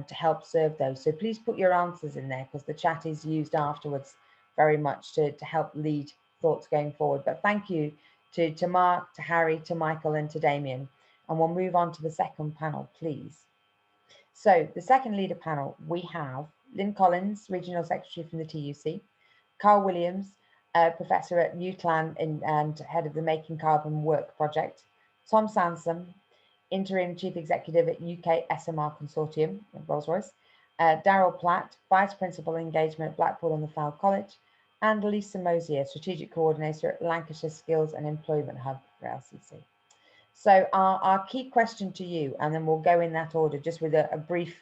help serve those? So please put your answers in there, because the chat is used afterwards very much to help lead thoughts going forward. But thank you to Mark, to Harry, to Michael and to Damien. And we'll move on to the second panel, please. So the second leader panel, we have Lynn Collins, Regional Secretary from the TUC, Carl Williams, Professor at UCLan and Head of the Making Carbon Work Project, Tom Sansom, Interim Chief Executive at UK SMR Consortium at Rolls-Royce, Daryl Platt, Vice Principal Engagement at Blackpool and the Fowle College, and Lisa Mosier, Strategic Coordinator at Lancashire Skills and Employment Hub for LCC. So our key question to you, and then we'll go in that order, just with a brief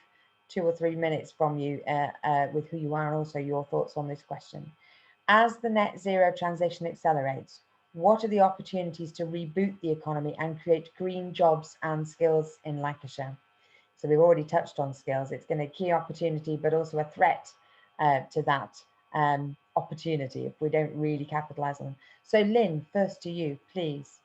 2 or 3 minutes from you with who you are and also your thoughts on this question. As the net zero transition accelerates, what are the opportunities to reboot the economy and create green jobs and skills in Lancashire? So we've already touched on skills. It's been a key opportunity, but also a threat to that opportunity if we don't really capitalise on them. So Lynn, first to you, please.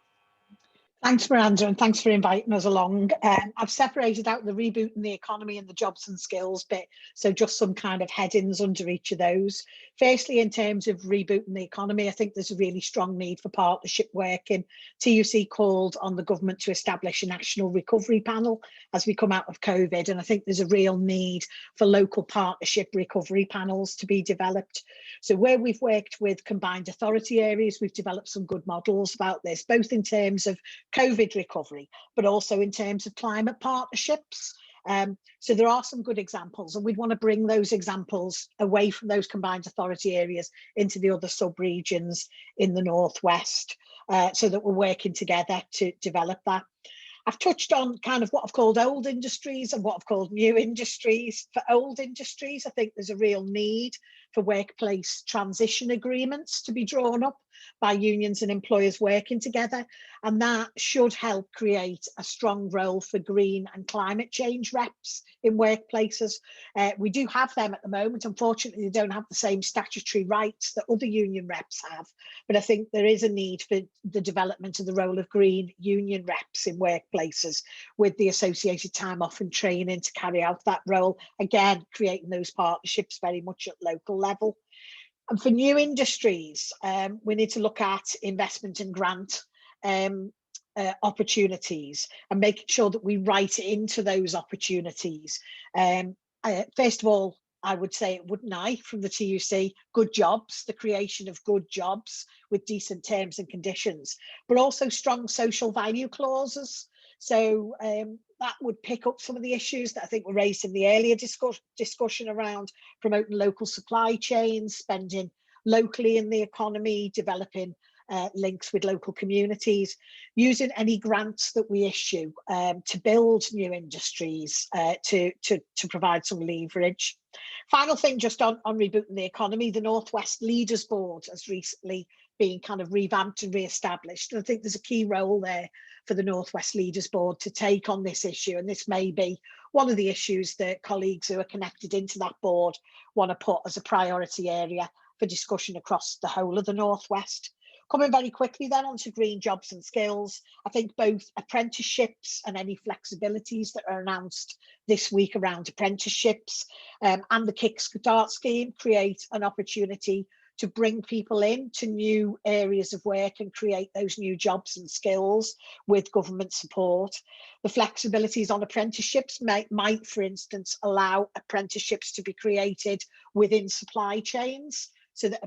Thanks, Miranda, and thanks for inviting us along. I've separated out the reboot in the economy and the jobs and skills bit, so just some kind of headings under each of those. Firstly, in terms of rebooting the economy, I think there's a really strong need for partnership working. TUC called on the government to establish a national recovery panel as we come out of COVID, and I think there's a real need for local partnership recovery panels to be developed. So where we've worked with combined authority areas, we've developed some good models about this, both in terms of COVID recovery, but also in terms of climate partnerships. So there are some good examples, and we'd want to bring those examples away from those combined authority areas into the other sub-regions in the Northwest, so that we're working together to develop that. I've touched on kind of what I've called old industries and what I've called new industries. For old industries, I think there's a real need for workplace transition agreements to be drawn up by unions and employers working together, and that should help create a strong role for green and climate change reps in workplaces. We do have them at the moment. Unfortunately, they don't have the same statutory rights that other union reps have, but I think there is a need for the development of the role of green union reps in workplaces with the associated time off and training to carry out that role, again creating those partnerships very much at local level. And for new industries, we need to look at investment and grant opportunities and making sure that we write into those opportunities. First of all, I would say, wouldn't I, from the TUC, good jobs, the creation of good jobs with decent terms and conditions, but also strong social value clauses. So that would pick up some of the issues that I think were raised in the earlier discussion around promoting local supply chains, spending locally in the economy, developing links with local communities, using any grants that we issue to build new industries to provide some leverage. Final thing, just on rebooting the economy, the Northwest Leaders Board has recently been kind of revamped and re-established. And I think there's a key role there for the Northwest Leaders Board to take on this issue. And this may be one of the issues that colleagues who are connected into that board want to put as a priority area for discussion across the whole of the Northwest. Coming very quickly then onto green jobs and skills, I think both apprenticeships and any flexibilities that are announced this week around apprenticeships and the Kickstart scheme create an opportunity to bring people into new areas of work and create those new jobs and skills with government support. The flexibilities on apprenticeships might, for instance, allow apprenticeships to be created within supply chains, so that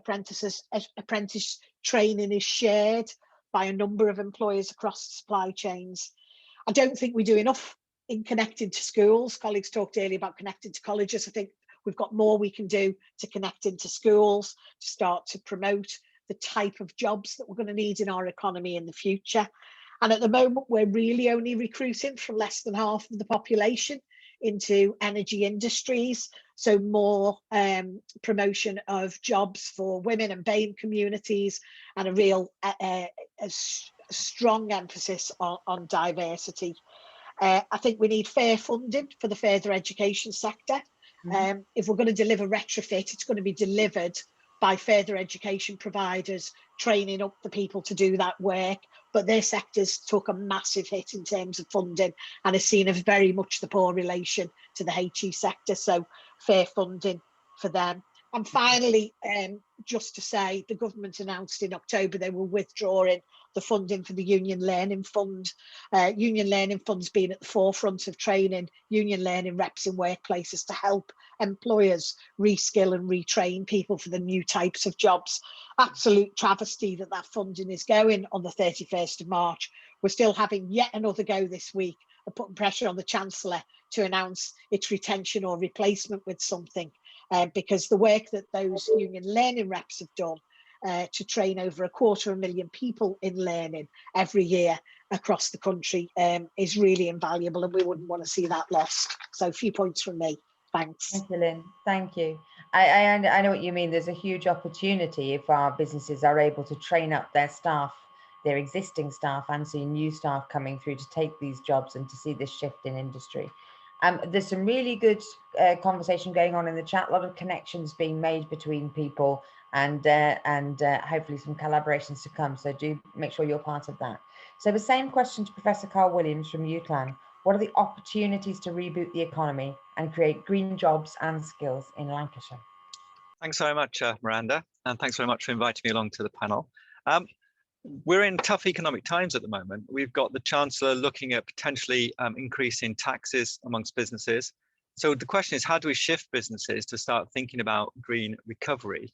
apprentice training is shared by a number of employers across the supply chains. I don't think we do enough in connecting to schools. Colleagues talked earlier about connecting to colleges. I think we've got more we can do to connect into schools, to start to promote the type of jobs that we're going to need in our economy in the future. And at the moment, we're really only recruiting from less than half of the population into energy industries. So more promotion of jobs for women and BAME communities, and a real a strong emphasis on diversity. I think we need fair funding for the further education sector. If we're going to deliver retrofit, it's going to be delivered by further education providers, training up the people to do that work. But their sectors took a massive hit in terms of funding and is seen as very much the poor relation to the HE sector. So fair funding for them. And finally, just to say, the government announced in October they were withdrawing the funding for the Union Learning Fund. Union Learning Fund's been at the forefront of training union learning reps in workplaces to help employers reskill and retrain people for the new types of jobs. Absolute travesty that that funding is going on the 31st of March. We're still having yet another go this week of putting pressure on the Chancellor to announce its retention or replacement with something, because the work that those union learning reps have done to train over 250,000 people in learning every year across the country is really invaluable, and we wouldn't want to see that lost. So a few points from me. Thanks. Thank you, Lynn. Thank you. I know what you mean. There's a huge opportunity if our businesses are able to train up their staff, their existing staff, and see new staff coming through to take these jobs and to see this shift in industry. There's some really good conversation going on in the chat, a lot of connections being made between people, and hopefully some collaborations to come. So do make sure you're part of that. So the same question to Professor Carl Williams from UCLan. What are the opportunities to reboot the economy and create green jobs and skills in Lancashire? Thanks very much, Miranda, and thanks very much for inviting me along to the panel. We're in tough economic times at the moment. We've got the Chancellor looking at potentially increasing taxes amongst businesses. So the question is, how do we shift businesses to start thinking about green recovery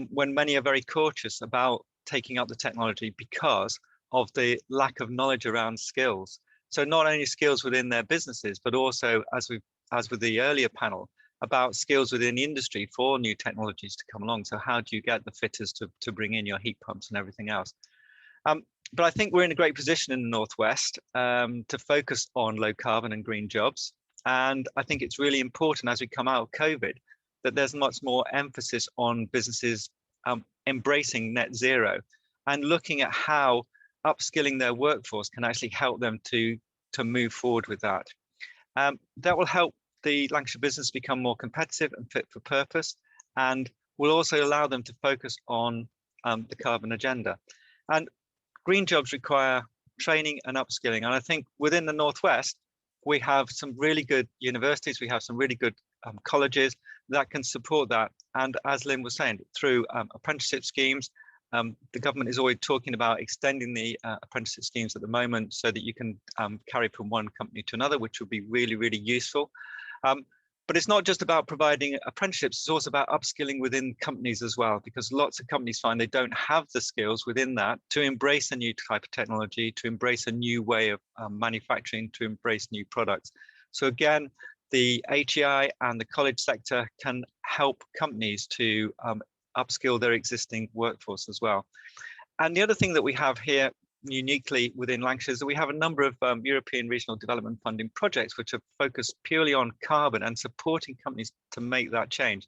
when many are very cautious about taking up the technology because of the lack of knowledge around skills? So not only skills within their businesses, but also, as with the earlier panel, about skills within the industry for new technologies to come along. So how do you get the fitters to bring in your heat pumps and everything else? But I think we're in a great position in the Northwest to focus on low carbon and green jobs. And I think it's really important as we come out of COVID that there's much more emphasis on businesses embracing net zero and looking at how upskilling their workforce can actually help them to move forward with that. That will help the Lancashire business become more competitive and fit for purpose, and will also allow them to focus on the carbon agenda. And green jobs require training and upskilling. And I think within the Northwest, we have some really good universities, we have some really good colleges that can support that. And as Lynn was saying, through apprenticeship schemes, the government is always talking about extending the apprenticeship schemes at the moment so that you can carry from one company to another, which would be really, really useful. But it's not just about providing apprenticeships, it's also about upskilling within companies as well, because lots of companies find they don't have the skills within that to embrace a new type of technology, to embrace a new way of manufacturing, to embrace new products. So again, the HEI and the college sector can help companies to upskill their existing workforce as well. And the other thing that we have here uniquely within Lancashire is that we have a number of European regional development funding projects which are focused purely on carbon and supporting companies to make that change.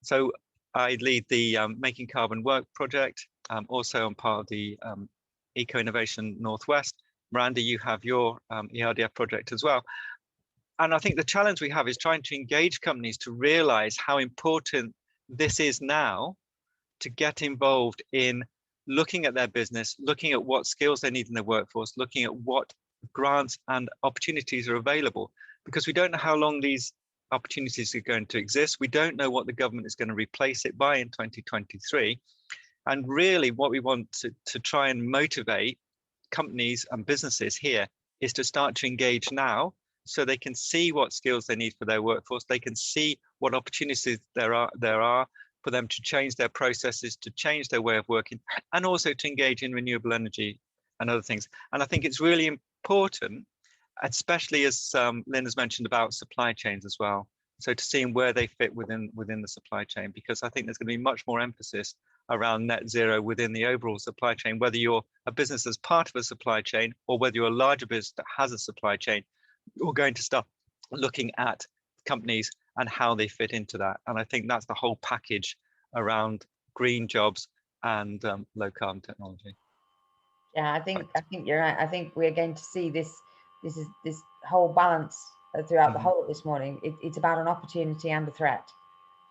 So I lead the Making Carbon Work project. Also I'm part of the Eco Innovation Northwest. Miranda, you have your ERDF project as well. And I think the challenge we have is trying to engage companies to realize how important this is now to get involved in looking at their business, looking at what skills they need in their workforce, looking at what grants and opportunities are available, because we don't know how long these opportunities are going to exist. We don't know what the government is going to replace it by in 2023. And really what we want to try and motivate companies and businesses here is to start to engage now, so they can see what skills they need for their workforce. They can see what opportunities there are for them to change their processes, to change their way of working, and also to engage in renewable energy and other things. And I think it's really important, especially as Lynn has mentioned about supply chains as well. So to seeing where they fit within the supply chain, because I think there's going to be much more emphasis around net zero within the overall supply chain, whether you're a business as part of a supply chain or whether you're a larger business that has a supply chain, you're going to start looking at companies and how they fit into that. And I think that's the whole package around green jobs and low carbon technology. Yeah, I think you're right. I think we're going to see this whole balance throughout the whole of this morning. It's about an opportunity and a threat.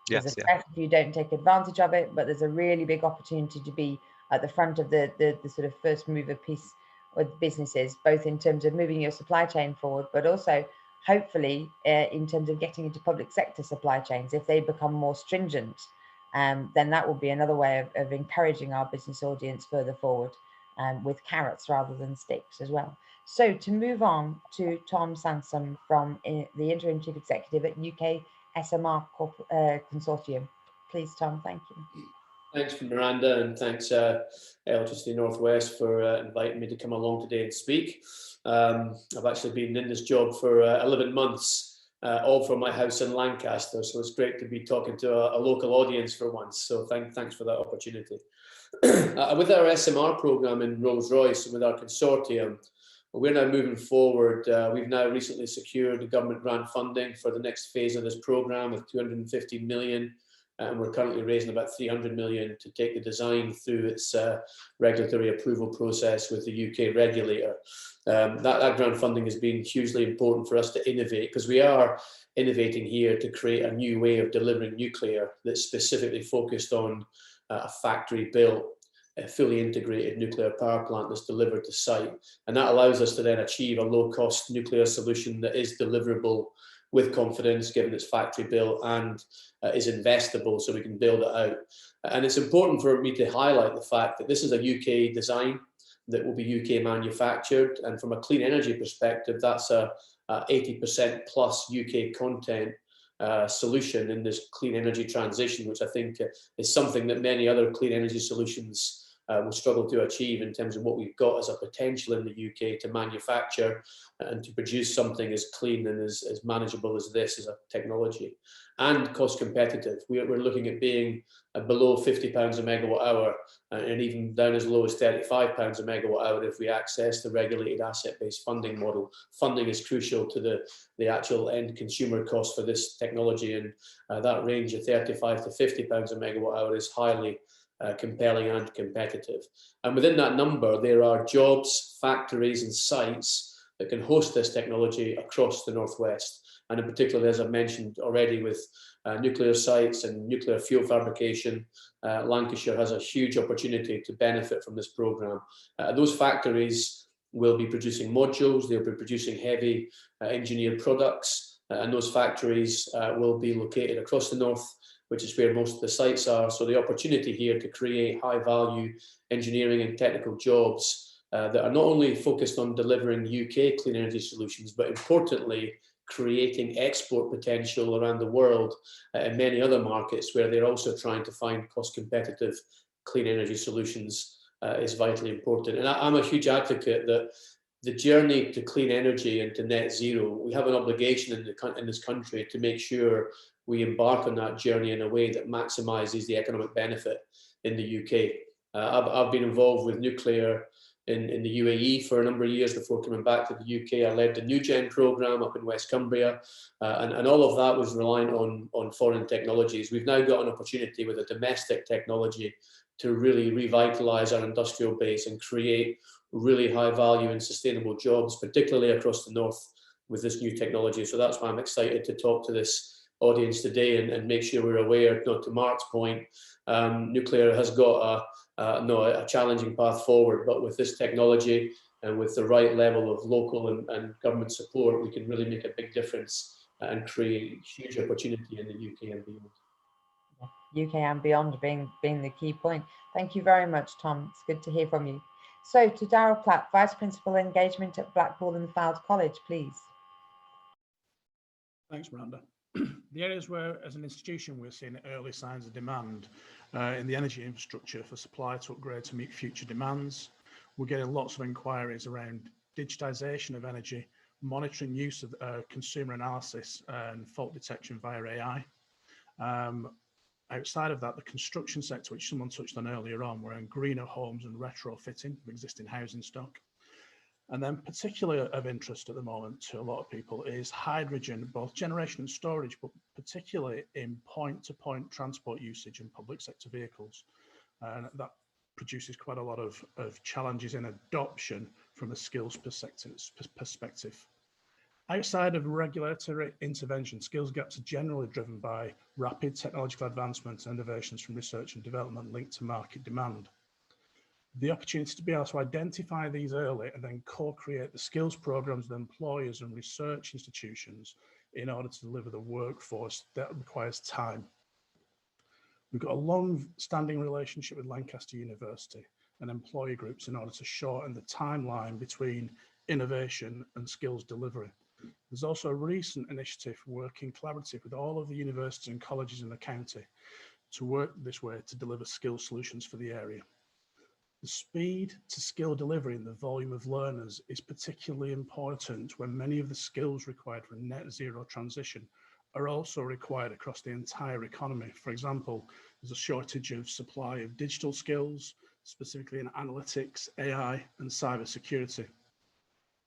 There's a threat if you don't take advantage of it, but there's a really big opportunity to be at the front of the sort of first mover piece with businesses, both in terms of moving your supply chain forward, but also hopefully in terms of getting into public sector supply chains. If they become more stringent, then that will be another way of encouraging our business audience further forward with carrots rather than sticks as well. So to move on to Tom Sansom from the Interim Chief Executive at UK SMR Consortium. Please, Tom, thank you. Thanks, Miranda, and thanks Electricity Northwest for inviting me to come along today and speak. I've actually been in this job for 11 months, all from my house in Lancaster, so it's great to be talking to a local audience for once, so thanks for that opportunity. With our SMR programme in Rolls-Royce and with our consortium, we're now moving forward. We've now recently secured the government grant funding for the next phase of this programme with 250 million. And we're currently raising about 300 million to take the design through its regulatory approval process with the UK regulator. That grant funding has been hugely important for us to innovate, because we are innovating here to create a new way of delivering nuclear that's specifically focused on a factory-built, a fully integrated nuclear power plant that's delivered to site. And that allows us to then achieve a low-cost nuclear solution that is deliverable with confidence, given it's factory built and is investable, so we can build it out. And it's important for me to highlight the fact that this is a UK design that will be UK manufactured. And from a clean energy perspective, that's a 80% plus UK content solution in this clean energy transition, which I think is something that many other clean energy solutions will struggle to achieve in terms of what we've got as a potential in the UK to manufacture and to produce something as clean and as manageable as this as a technology, and cost competitive. We're looking at being below £50 a megawatt hour and even down as low as £35 a megawatt hour if we access the regulated asset-based funding model. Funding is crucial to the actual end consumer cost for this technology, and that range of £35 to £50 a megawatt hour is highly compelling and competitive. And within that number, there are jobs, factories and sites that can host this technology across the Northwest. And in particular, as I've mentioned already, with nuclear sites and nuclear fuel fabrication, Lancashire has a huge opportunity to benefit from this programme. Those factories will be producing modules, they'll be producing heavy engineered products, and those factories will be located across the north, which is where most of the sites are. So the opportunity here to create high value engineering and technical jobs that are not only focused on delivering UK clean energy solutions, but importantly, creating export potential around the world and many other markets where they're also trying to find cost competitive clean energy solutions is vitally important. And I'm a huge advocate that the journey to clean energy and to net zero, we have an obligation in this country to make sure we embark on that journey in a way that maximizes the economic benefit in the UK. I've been involved with nuclear in the UAE for a number of years before coming back to the UK. I led the NuGen program up in West Cumbria, and all of that was reliant on foreign technologies. We've now got an opportunity with a domestic technology to really revitalize our industrial base and create really high value and sustainable jobs, particularly across the north with this new technology. So that's why I'm excited to talk to this audience today and make sure we're aware, to Mark's point, nuclear has got a challenging path forward, but with this technology and with the right level of local and government support, we can really make a big difference and create huge opportunity in the UK and beyond. UK and beyond being the key point. Thank you very much, Tom. It's good to hear from you. So to Darryl Platt, Vice Principal Engagement at Blackpool and Fylde College, please. Thanks, Miranda. The areas where, as an institution, we're seeing early signs of demand in the energy infrastructure for supply to upgrade to meet future demands. We're getting lots of inquiries around digitisation of energy, monitoring use of consumer analysis and fault detection via AI. Outside of that, the construction sector, which someone touched on earlier on, we're in greener homes and retrofitting of existing housing stock. And then particularly of interest at the moment to a lot of people is hydrogen, both generation and storage, but particularly in point-to-point transport usage in public sector vehicles. And that produces quite a lot of challenges in adoption from a skills perspective. Outside of regulatory intervention, skills gaps are generally driven by rapid technological advancements and innovations from research and development linked to market demand. The opportunity to be able to identify these early and then co-create the skills programs with employers and research institutions in order to deliver the workforce that requires time. We've got a long-standing relationship with Lancaster University and employee groups in order to shorten the timeline between innovation and skills delivery. There's also a recent initiative working collaborative with all of the universities and colleges in the county to work this way to deliver skill solutions for the area. The speed to skill delivery and the volume of learners is particularly important when many of the skills required for a net zero transition are also required across the entire economy. For example, there's a shortage of supply of digital skills, specifically in analytics, AI, and cybersecurity.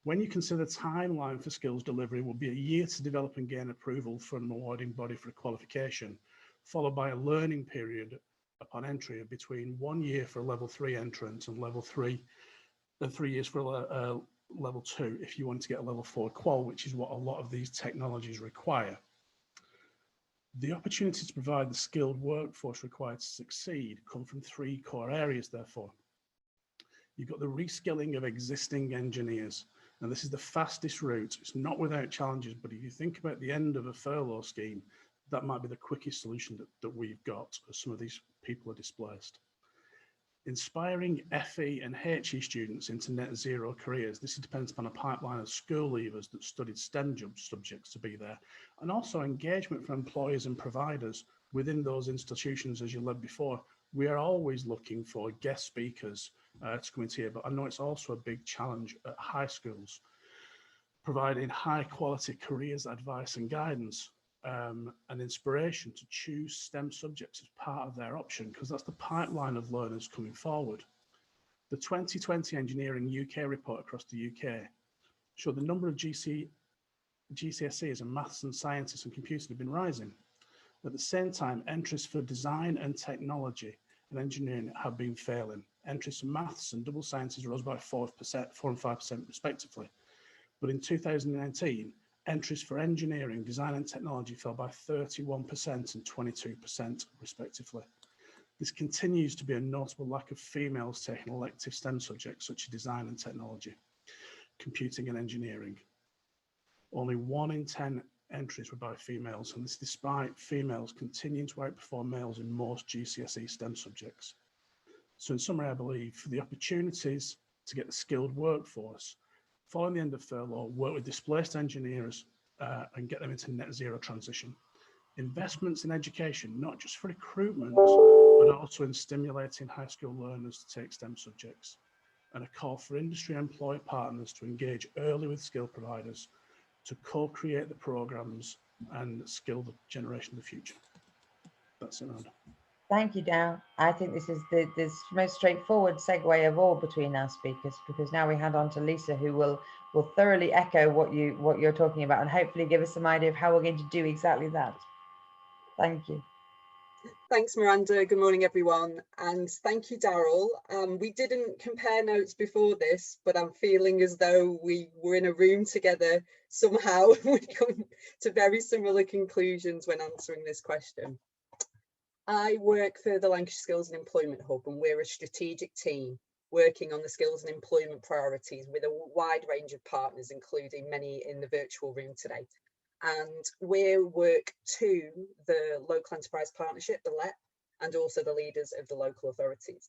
When you consider the timeline for skills delivery will be a year to develop and gain approval from an awarding body for a qualification, followed by a learning period upon entry of between 1 year for a level 3 entrant and level 3 and 3 years for a level 2 if you want to get a level 4 qual, which is what a lot of these technologies require. The opportunity to provide the skilled workforce required to succeed come from 3 core areas, therefore. You've got the reskilling of existing engineers, and this is the fastest route. It's not without challenges, but if you think about the end of a furlough scheme, that might be the quickest solution that we've got as some of these people are displaced. Inspiring FE and HE students into net zero careers. This depends upon a pipeline of school leavers that studied STEM subjects to be there, and also engagement from employers and providers within those institutions. As you led before, we are always looking for guest speakers to come into here, but I know it's also a big challenge at high schools, providing high quality careers advice and guidance and inspiration to choose STEM subjects as part of their option, because that's the pipeline of learners coming forward. The 2020 Engineering UK report across the UK showed the number of GCSEs and maths and sciences and computing have been rising. At the same time, entries for design and technology and engineering have been failing. Entries for maths and double sciences rose by 4% and 5% respectively. But in 2019, entries for engineering, design and technology fell by 31% and 22% respectively. This continues to be a notable lack of females taking elective STEM subjects such as design and technology, computing and engineering. Only 1 in 10 entries were by females, and this despite females continuing to outperform males in most GCSE STEM subjects. So in summary, I believe for the opportunities to get the skilled workforce, following the end of furlough, work with displaced engineers and get them into net zero transition. Investments in education, not just for recruitment, but also in stimulating high school learners to take STEM subjects. And a call for industry employer partners to engage early with skill providers to co-create the programs and skill the generation of the future. That's it, Rhonda. Thank you, Darryl. I think this is the most straightforward segue of all between our speakers, because now we hand on to Lisa, who will thoroughly echo what you're talking about and hopefully give us some idea of how we're going to do exactly that. Thank you. Thanks, Miranda. Good morning, everyone. And thank you, Darryl. We didn't compare notes before this, but I'm feeling as though we were in a room together somehow. We come to very similar conclusions when answering this question. I work for the Lancashire Skills and Employment Hub, and we're a strategic team working on the skills and employment priorities with a wide range of partners, including many in the virtual room today. And we work to the Local Enterprise Partnership, the LEP, and also the leaders of the local authorities.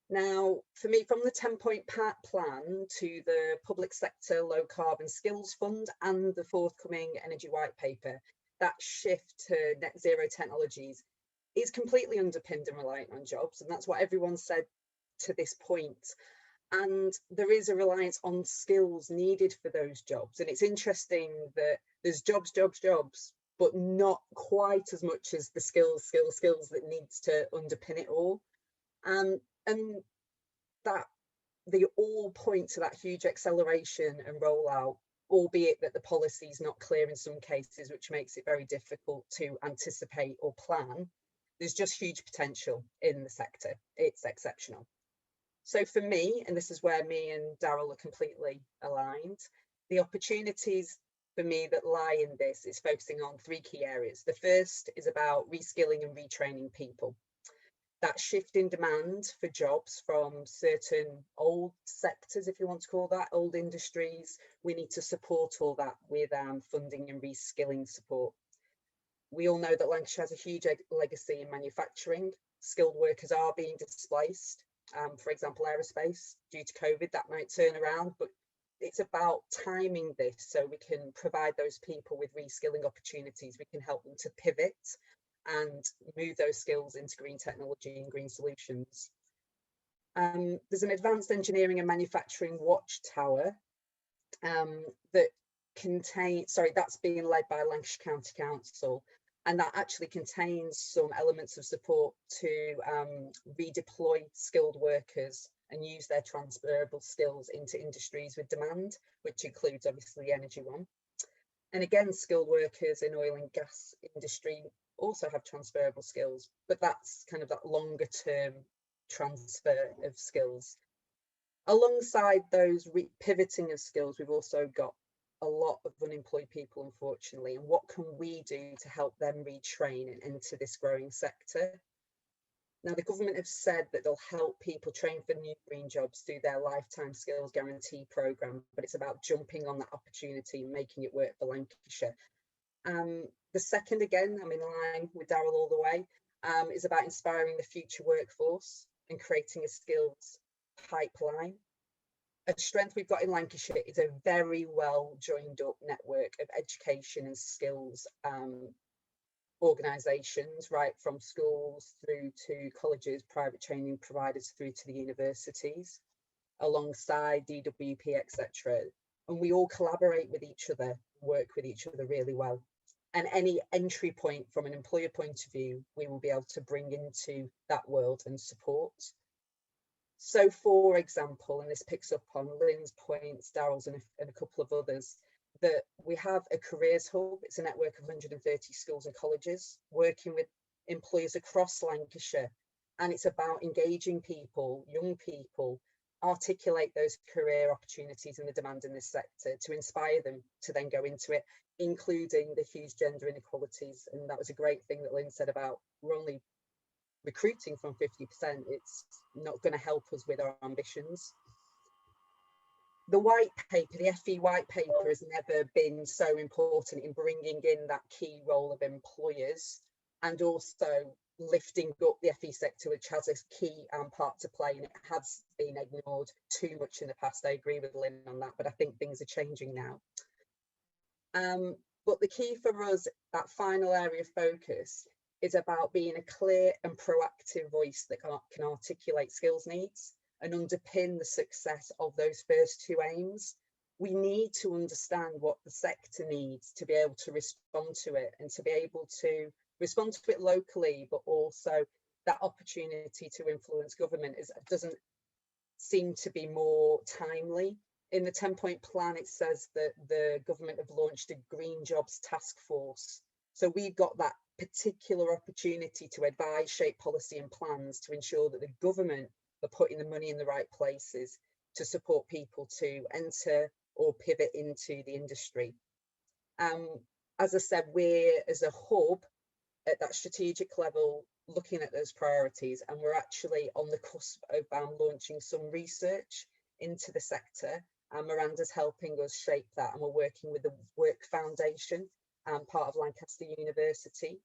Now, for me, from the 10-point plan to the public sector low carbon skills fund and the forthcoming energy white paper, that shift to net zero technologies is completely underpinned and reliant on jobs. And that's what everyone said to this point. And there is a reliance on skills needed for those jobs. And it's interesting that there's jobs, but not quite as much as the skills that needs to underpin it all. And that they all point to that huge acceleration and rollout, albeit that the policy is not clear in some cases, which makes it very difficult to anticipate or plan. There's just huge potential in the sector. It's exceptional. So for me, and this is where me and Darryl are completely aligned, the opportunities for me that lie in this is focusing on three key areas. The first is about reskilling and retraining people. That shift in demand for jobs from certain old sectors, if you want to call that, old industries, we need to support all that with funding and reskilling support. We all know that Lancashire has a huge legacy in manufacturing. Skilled workers are being displaced. For example, aerospace, due to COVID, that might turn around, but it's about timing this so we can provide those people with reskilling opportunities. We can help them to pivot and move those skills into green technology and green solutions. There's an advanced engineering and manufacturing watchtower that's being led by Lancashire County Council. And that actually contains some elements of support to redeploy skilled workers and use their transferable skills into industries with demand, which includes obviously the energy one. And again, skilled workers in oil and gas industry also have transferable skills, but that's kind of that longer term transfer of skills. Alongside those pivoting of skills, we've also got a lot of unemployed people, unfortunately, and what can we do to help them retrain and enter this growing sector? Now, the government have said that they'll help people train for new green jobs through their lifetime skills guarantee programme, but it's about jumping on that opportunity and making it work for Lancashire. The second, again, I'm in line with Darryl all the way, is about inspiring the future workforce and creating a skills pipeline. A strength we've got in Lancashire is a very well joined up network of education and skills organisations, right from schools through to colleges, private training providers through to the universities, alongside DWP, etc. And we all collaborate with each other, work with each other really well. And any entry point from an employer point of view, we will be able to bring into that world and support. So, for example, and this picks up on Lynn's points, Darryl's and a couple of others, that we have a careers hub. It's a network of 130 schools and colleges working with employers across Lancashire. And it's about engaging people, young people, articulate those career opportunities and the demand in this sector to inspire them to then go into it, including the huge gender inequalities. And that was a great thing that Lynn said about we're only recruiting from 50%. It's not going to help us with our ambitions. The white paper, the FE white paper, has never been so important in bringing in that key role of employers and also lifting up the FE sector, which has a key part to play, and it has been ignored too much in the past. I agree with Lynn on that, but I think things are changing now. But the key for us, that final area of focus, is about being a clear and proactive voice that can articulate skills needs and underpin the success of those first two aims. We need to understand what the sector needs to be able to respond to it, and to be able to respond to it locally, but also that opportunity to influence government doesn't seem to be more timely. In the 10-point plan, it says that the government have launched a Green Jobs Task Force. So we've got that particular opportunity to advise, shape policy and plans to ensure that the government are putting the money in the right places to support people to enter or pivot into the industry. As I said, we're, as a hub at that strategic level, looking at those priorities, and we're actually on the cusp of launching some research into the sector, and Miranda's helping us shape that, and we're working with the Work Foundation, part of Lancaster University.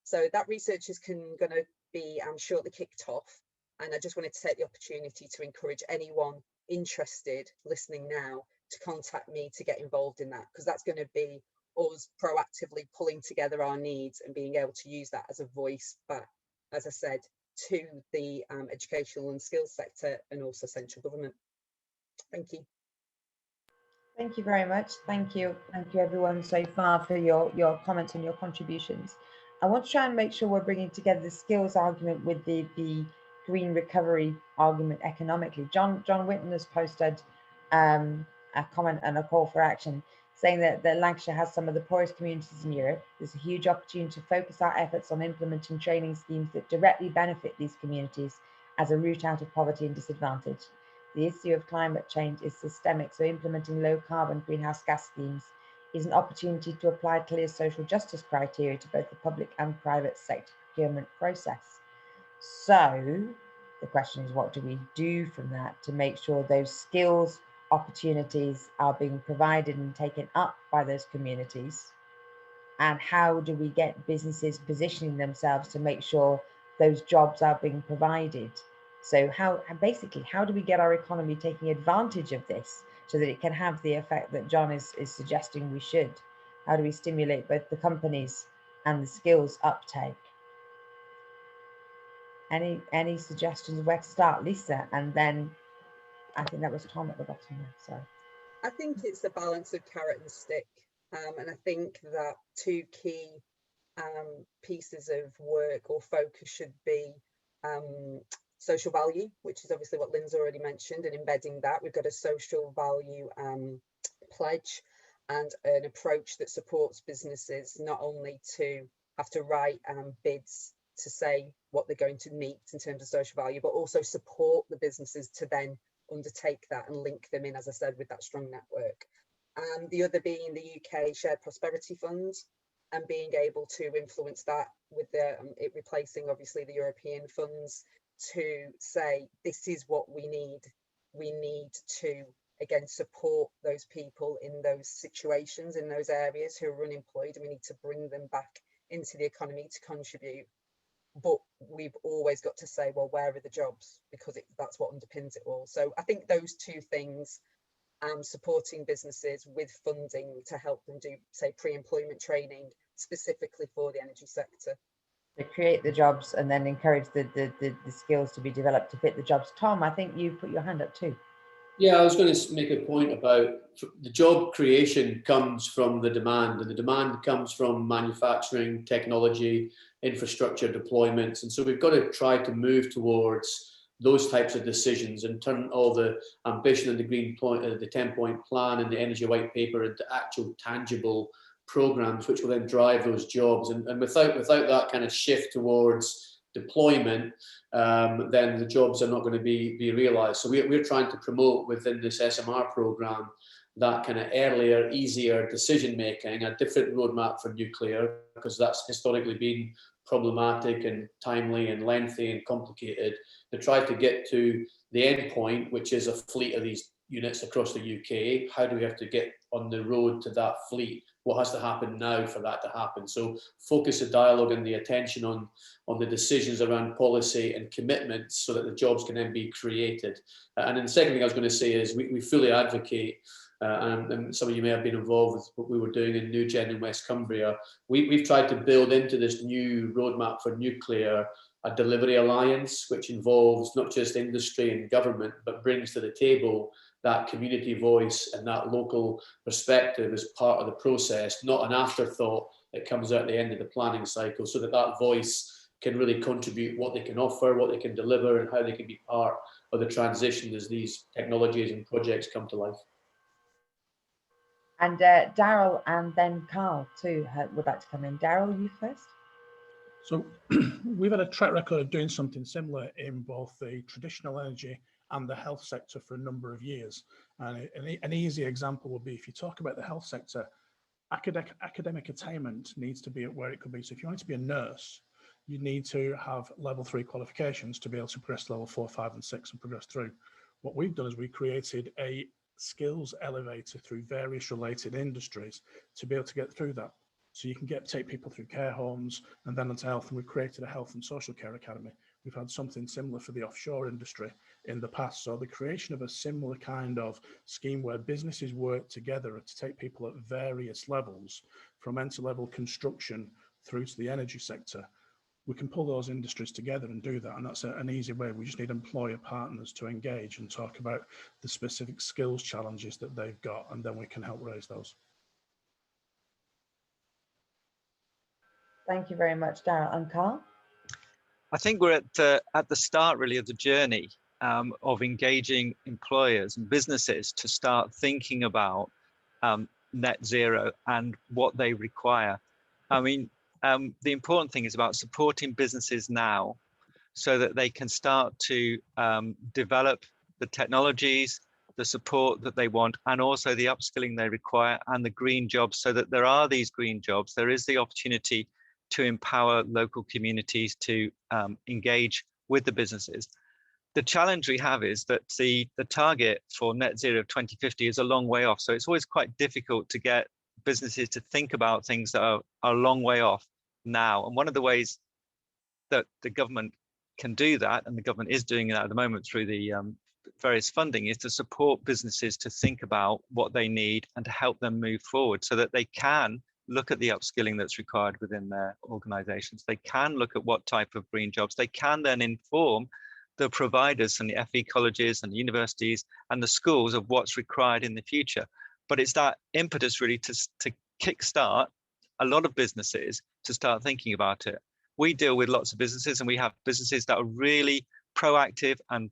So that research is going to be shortly kicked off, and I just wanted to take the opportunity to encourage anyone interested listening now to contact me to get involved in that, because that's going to be us proactively pulling together our needs and being able to use that as a voice back, as I said, to the educational and skills sector and also central government. Thank you. Thank you very much. Thank you everyone so far for your comments and your contributions. I want to try and make sure we're bringing together the skills argument with the green recovery argument economically. John Whitten has posted a comment and a call for action, saying that Lancashire has some of the poorest communities in Europe. There's a huge opportunity to focus our efforts on implementing training schemes that directly benefit these communities as a route out of poverty and disadvantage. The issue of climate change is systemic, so implementing low carbon greenhouse gas schemes is an opportunity to apply clear social justice criteria to both the public and private sector procurement process. So the question is, what do we do from that to make sure those skills opportunities are being provided and taken up by those communities? And how do we get businesses positioning themselves to make sure those jobs are being provided? So how do we get our economy taking advantage of this so that it can have the effect that John is suggesting we should? How do we stimulate both the companies and the skills uptake? Any suggestions of where to start, Lisa? And then I think that was Tom at the bottom there, sorry. I think it's a balance of carrot and stick. And I think that two key pieces of work or focus should be social value, which is obviously what Lynn's already mentioned, and embedding that. We've got a social value pledge and an approach that supports businesses not only to have to write bids to say what they're going to meet in terms of social value, but also support the businesses to then undertake that and link them in, as I said, with that strong network. And the other being the UK Shared Prosperity Fund, and being able to influence that with it replacing obviously the European funds, to say this is what we need. We need to again support those people in those situations, in those areas who are unemployed, and we need to bring them back into the economy to contribute. But we've always got to say, well, where are the jobs? Because that's what underpins it all. So I think those two things, supporting businesses with funding to help them do, say, pre-employment training specifically for the energy sector. To create the jobs and then encourage the skills to be developed to fit the jobs. Tom, I think you put your hand up too. Yeah, I was going to make a point about the job creation comes from the demand, and the demand comes from manufacturing, technology, infrastructure deployments. And so we've got to try to move towards those types of decisions and turn all the ambition and the green point, the 10-point plan and the energy white paper into actual tangible programs, which will then drive those jobs. And without that kind of shift towards deployment, then the jobs are not going to be realized. So we're trying to promote within this SMR program that kind of earlier, easier decision making, a different roadmap for nuclear, because that's historically been problematic and timely and lengthy and complicated, to try to get to the end point, which is a fleet of these units across the UK. How do we have to get on the road to that fleet? What has to happen now for that to happen? So focus the dialogue and the attention on the decisions around policy and commitments so that the jobs can then be created. And then the second thing I was going to say is we fully advocate and some of you may have been involved with what we were doing in New Gen in West Cumbria. We've tried to build into this new roadmap for nuclear a delivery alliance, which involves not just industry and government, but brings to the table that community voice and that local perspective as part of the process, not an afterthought that comes out at the end of the planning cycle, so that that voice can really contribute what they can offer, what they can deliver, and how they can be part of the transition as these technologies and projects come to life. And Daryl and then Carl too would like to come in. Daryl, you first. So we've had a track record of doing something similar in both the traditional energy and the health sector for a number of years. And an easy example would be, if you talk about the health sector, academic attainment needs to be at where it could be. So if you want to be a nurse, you need to have level 3 qualifications to be able to progress to level 4, 5 and 6 and progress through. What we've done is we created a skills elevator through various related industries to be able to get through that. So you can take people through care homes and then into health, and we've created a health and social care academy. We've had something similar for the offshore industry in the past. So the creation of a similar kind of scheme where businesses work together to take people at various levels, from entry-level construction through to the energy sector, we can pull those industries together and do that. And that's an easy way. We just need employer partners to engage and talk about the specific skills challenges that they've got, and then we can help raise those. Thank you very much, Daryl. And Carl? I think we're at the start really of the journey of engaging employers and businesses to start thinking about net zero and what they require. I mean, the important thing is about supporting businesses now so that they can start to develop the technologies, the support that they want, and also the upskilling they require, and the green jobs, so that there are these green jobs. There is the opportunity to empower local communities to engage with the businesses. The challenge we have is that the target for net zero of 2050 is a long way off. So it's always quite difficult to get businesses to think about things that are a long way off now. And one of the ways that the government can do that, and the government is doing that at the moment through the various funding, is to support businesses to think about what they need and to help them move forward so that they can look at the upskilling that's required within their organizations. They can look at what type of green jobs. They can then inform the providers and the FE colleges and the universities and the schools of what's required in the future. But it's that impetus really to kickstart a lot of businesses to start thinking about it. We deal with lots of businesses, and we have businesses that are really proactive and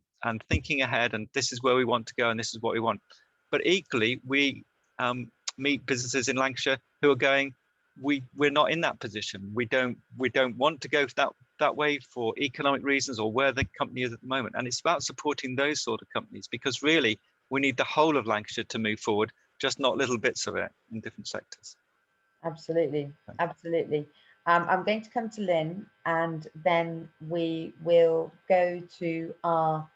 thinking ahead, and this is where we want to go and this is what we want. But equally, we meet businesses in Lancashire who are going, we're not in that position. We don't want to go that way for economic reasons or where the company is at the moment. And it's about supporting those sort of companies, because really we need the whole of Lancashire to move forward, just not little bits of it in different sectors. Absolutely, absolutely. I'm going to come to Lynn, and then we will go to our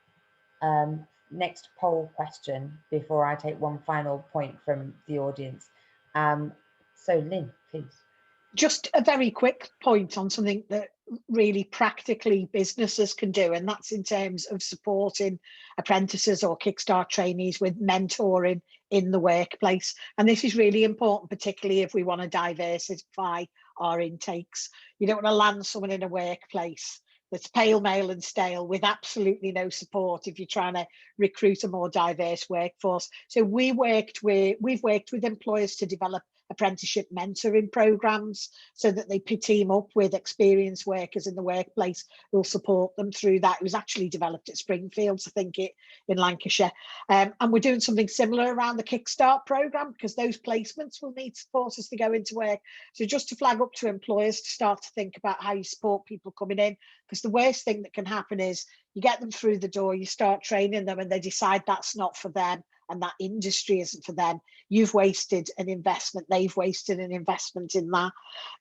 next poll question before I take one final point from the audience. So Lynn, please. Just a very quick point on something that really practically businesses can do, and that's in terms of supporting apprentices or Kickstart trainees with mentoring in the workplace. And this is really important, particularly if we want to diversify our intakes. You don't want to land someone in a workplace that's pale, male and stale with absolutely no support if you're trying to recruit a more diverse workforce. So we've worked with employers to develop apprenticeship mentoring programs so that they team up with experienced workers in the workplace who will support them through that. It was actually developed at Springfields, I think, in Lancashire. And we're doing something similar around the Kickstart program, because those placements will need supporters to go into work. So just to flag up to employers to start to think about how you support people coming in, because the worst thing that can happen is you get them through the door, you start training them, and they decide that's not for them and that industry isn't for them. You've wasted an investment, they've wasted an investment in that.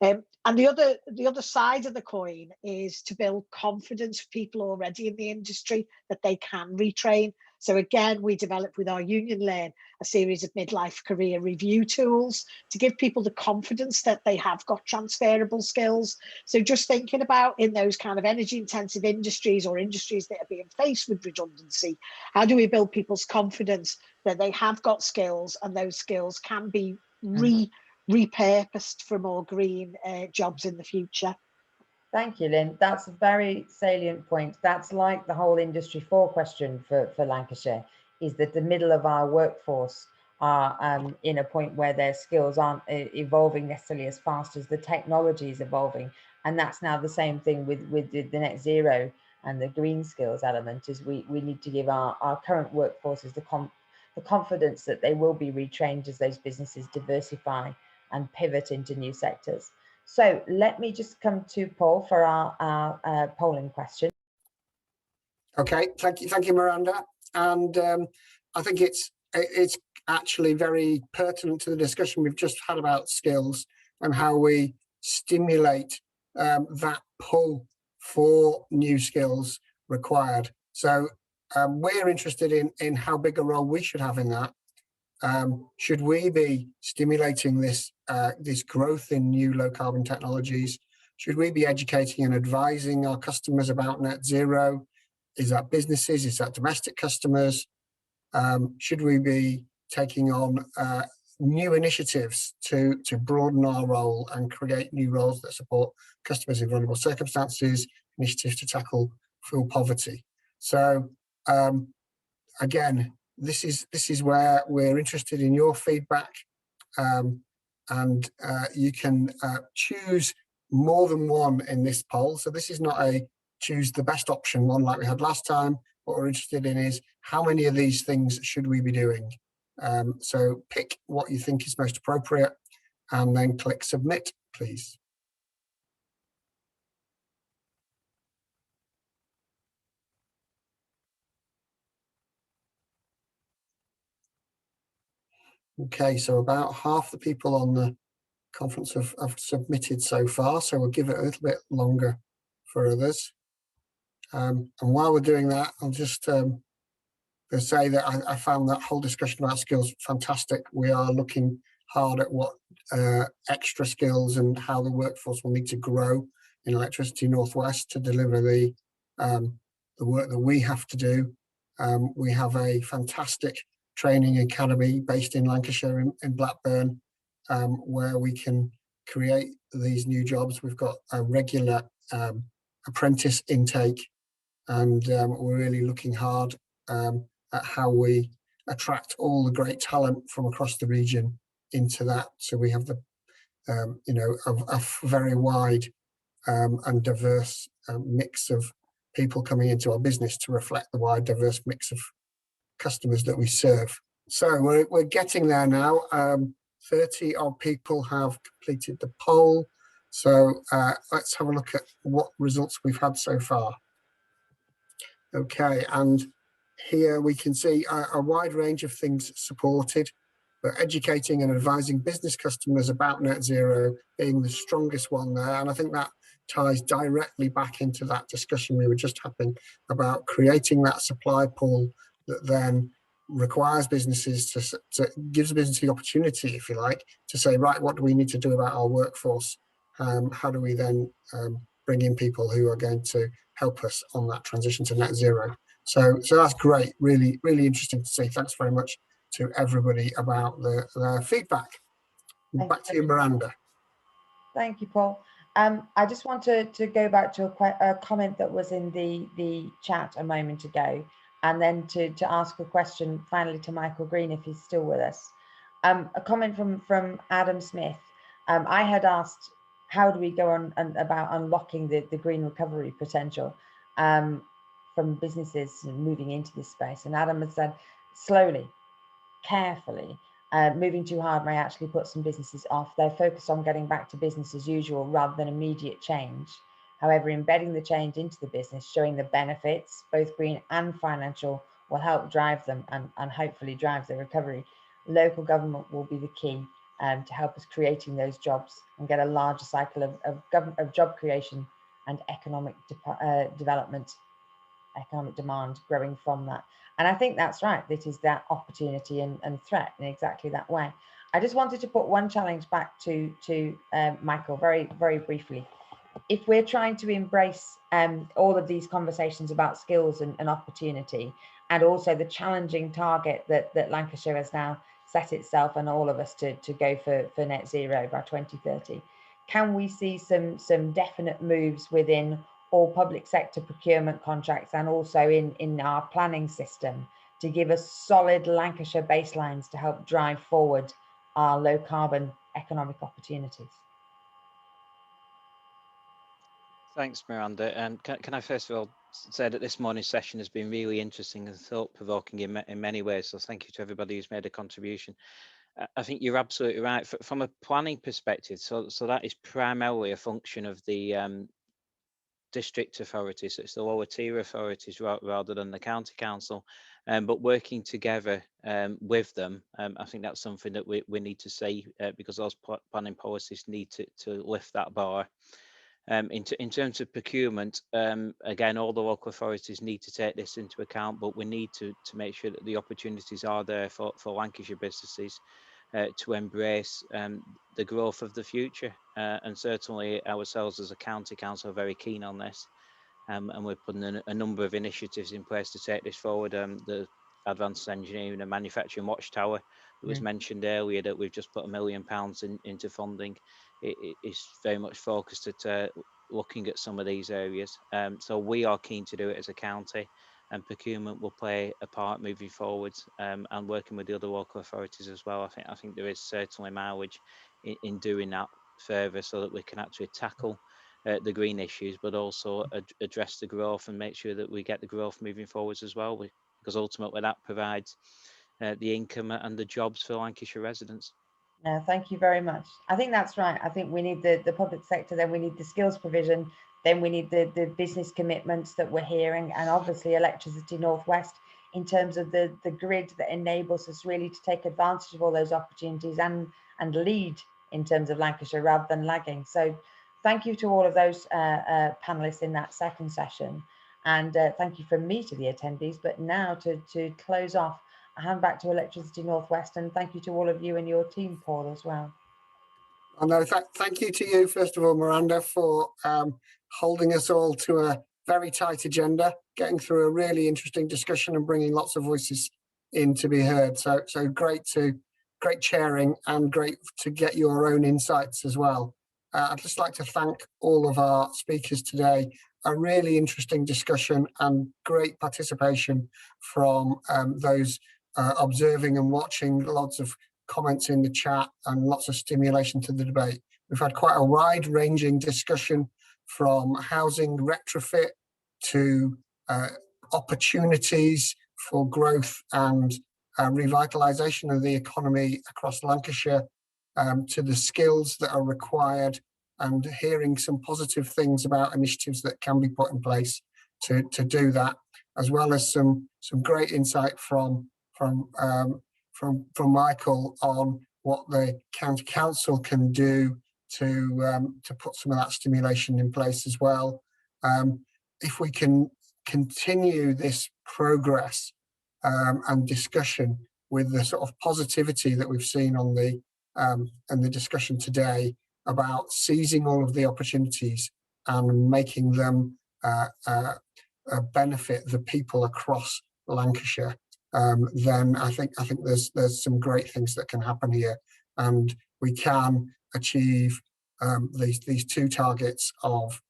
And the other side of the coin is to build confidence for people already in the industry that they can retrain. So again, we developed with our Union Learn a series of midlife career review tools to give people the confidence that they have got transferable skills. So just thinking about in those kind of energy intensive industries or industries that are being faced with redundancy, how do we build people's confidence that they have got skills and those skills can be repurposed for more green jobs in the future? Thank you, Lynn. That's a very salient point. That's like the whole Industry 4 question for Lancashire, is that the middle of our workforce are in a point where their skills aren't evolving necessarily as fast as the technology is evolving. And that's now the same thing with the net zero and the green skills element, is we need to give our current workforces the confidence that they will be retrained as those businesses diversify and pivot into new sectors. So let me just come to Paul for our polling question. Okay, thank you, Miranda. And I think it's actually very pertinent to the discussion we've just had about skills and how we stimulate that pull for new skills required. So we're interested in how big a role we should have in that. Should we be stimulating this growth in new low carbon technologies? Should we be educating and advising our customers about net zero? Is that businesses? Is that domestic customers? Should we be taking on new initiatives to broaden our role and create new roles that support customers in vulnerable circumstances, initiatives to tackle fuel poverty? So again, this is where we're interested in your feedback, and you can choose more than one in this poll. So this is not a choose the best option one like we had last time. What we're interested in is how many of these things should we be doing? So pick what you think is most appropriate and then click submit, please. Okay, so about half the people on the conference have submitted so far, so we'll give it a little bit longer for others. And while we're doing that, I'll just say that I found that whole discussion about skills fantastic. We are looking hard at what extra skills and how the workforce will need to grow in Electricity Northwest to deliver the work that we have to do. We have a fantastic training academy based in Lancashire in Blackburn, where we can create these new jobs. We've got a regular apprentice intake, and we're really looking hard at how we attract all the great talent from across the region into that. So we have the a very wide and diverse mix of people coming into our business to reflect the wide diverse mix of customers that we serve. So we're getting there now. 30 odd people have completed the poll. So let's have a look at what results we've had so far. Okay, and here we can see a wide range of things supported, but educating and advising business customers about net zero being the strongest one there. And I think that ties directly back into that discussion we were just having about creating that supply pool that then requires businesses to gives business the opportunity, if you like, to say, right, what do we need to do about our workforce? How do we then bring in people who are going to help us on that transition to net zero? So that's great, really, really interesting to see. Thanks very much to everybody about their feedback. Back to you, Miranda. Thank you, Paul. I just want to go back to a comment that was in the chat a moment ago, and then to ask a question finally to Michael Green, if he's still with us. A comment from Adam Smith. I had asked, how do we go on about unlocking the green recovery potential from businesses moving into this space? And Adam has said, slowly, carefully. Moving too hard may actually put some businesses off. They're focused on getting back to business as usual rather than immediate change. However, embedding the change into the business, showing the benefits, both green and financial, will help drive them and hopefully drive the recovery. Local government will be the key to help us creating those jobs and get a larger cycle of job creation and economic development, economic demand growing from that. And I think that's right. This is that opportunity and threat in exactly that way. I just wanted to put one challenge back to Michael very, very briefly. If we're trying to embrace all of these conversations about skills and opportunity, and also the challenging target that Lancashire has now set itself and all of us to go for net zero by 2030, can we see some definite moves within all public sector procurement contracts and also in our planning system to give us solid Lancashire baselines to help drive forward our low carbon economic opportunities? Thanks, Miranda. And can I first of all say that this morning's session has been really interesting and thought-provoking in many ways. So thank you to everybody who's made a contribution. I think you're absolutely right. From a planning perspective, so that is primarily a function of the district authorities. So it's the lower tier authorities rather than the county council. But working together with them, I think that's something that we need to see because those planning policies need to lift that bar. In terms of procurement, again, all the local authorities need to take this into account, but we need to make sure that the opportunities are there for Lancashire businesses to embrace the growth of the future. And certainly ourselves as a county council are very keen on this. And we're putting a number of initiatives in place to take this forward. The Advanced Engineering and Manufacturing Watchtower that was mentioned earlier, that we've just put £1 million into funding. It is very much focused at looking at some of these areas. So we are keen to do it as a county, and procurement will play a part moving forwards, and working with the other local authorities as well. I think there is certainly mileage in doing that further, so that we can actually tackle the green issues, but also address the growth and make sure that we get the growth moving forwards as well, because ultimately that provides the income and the jobs for Lancashire residents. No, thank you very much. I think that's right. I think we need the public sector, then we need the skills provision, then we need the business commitments that we're hearing, and obviously Electricity Northwest in terms of the grid that enables us really to take advantage of all those opportunities and lead in terms of Lancashire rather than lagging. So thank you to all of those panelists in that second session, and thank you from me to the attendees. But now to close off, I hand back to Electricity Northwest, and thank you to all of you and your team, Paul, as well. Oh, no, thank you to you, first of all, Miranda, for holding us all to a very tight agenda, getting through a really interesting discussion and bringing lots of voices in to be heard. So great chairing, and great to get your own insights as well. I'd just like to thank all of our speakers today. A really interesting discussion and great participation from those observing and watching, lots of comments in the chat and lots of stimulation to the debate. We've had quite a wide-ranging discussion from housing retrofit to opportunities for growth and revitalisation of the economy across Lancashire, to the skills that are required, and hearing some positive things about initiatives that can be put in place to do that, as well as some great insight from Michael on what the county council can do to put some of that stimulation in place as well. If we can continue this progress and discussion with the sort of positivity that we've seen on the and the discussion today about seizing all of the opportunities and making them benefit the people across Lancashire, then I think there's some great things that can happen here, and we can achieve these two targets of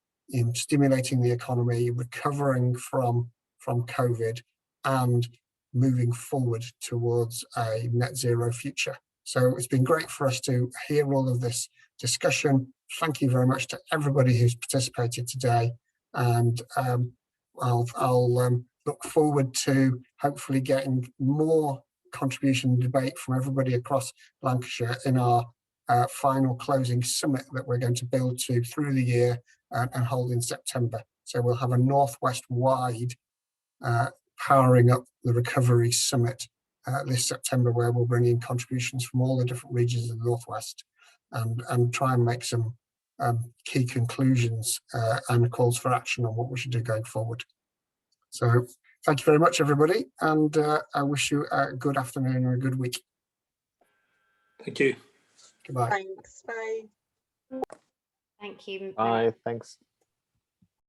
stimulating the economy, recovering from COVID, and moving forward towards a net zero future. So it's been great for us to hear all of this discussion. Thank you very much to everybody who's participated today, and I'll look forward to hopefully getting more contribution and debate from everybody across Lancashire in our final closing summit that we're going to build to through the year and hold in September. So we'll have a Northwest-wide Powering Up the Recovery Summit this September, where we'll bring in contributions from all the different regions of the Northwest and try and make some key conclusions and calls for action on what we should do going forward. So thank you very much, everybody, and I wish you a good afternoon and a good week. Thank you. Goodbye. Thanks. Bye. Thank you. Bye. Thanks.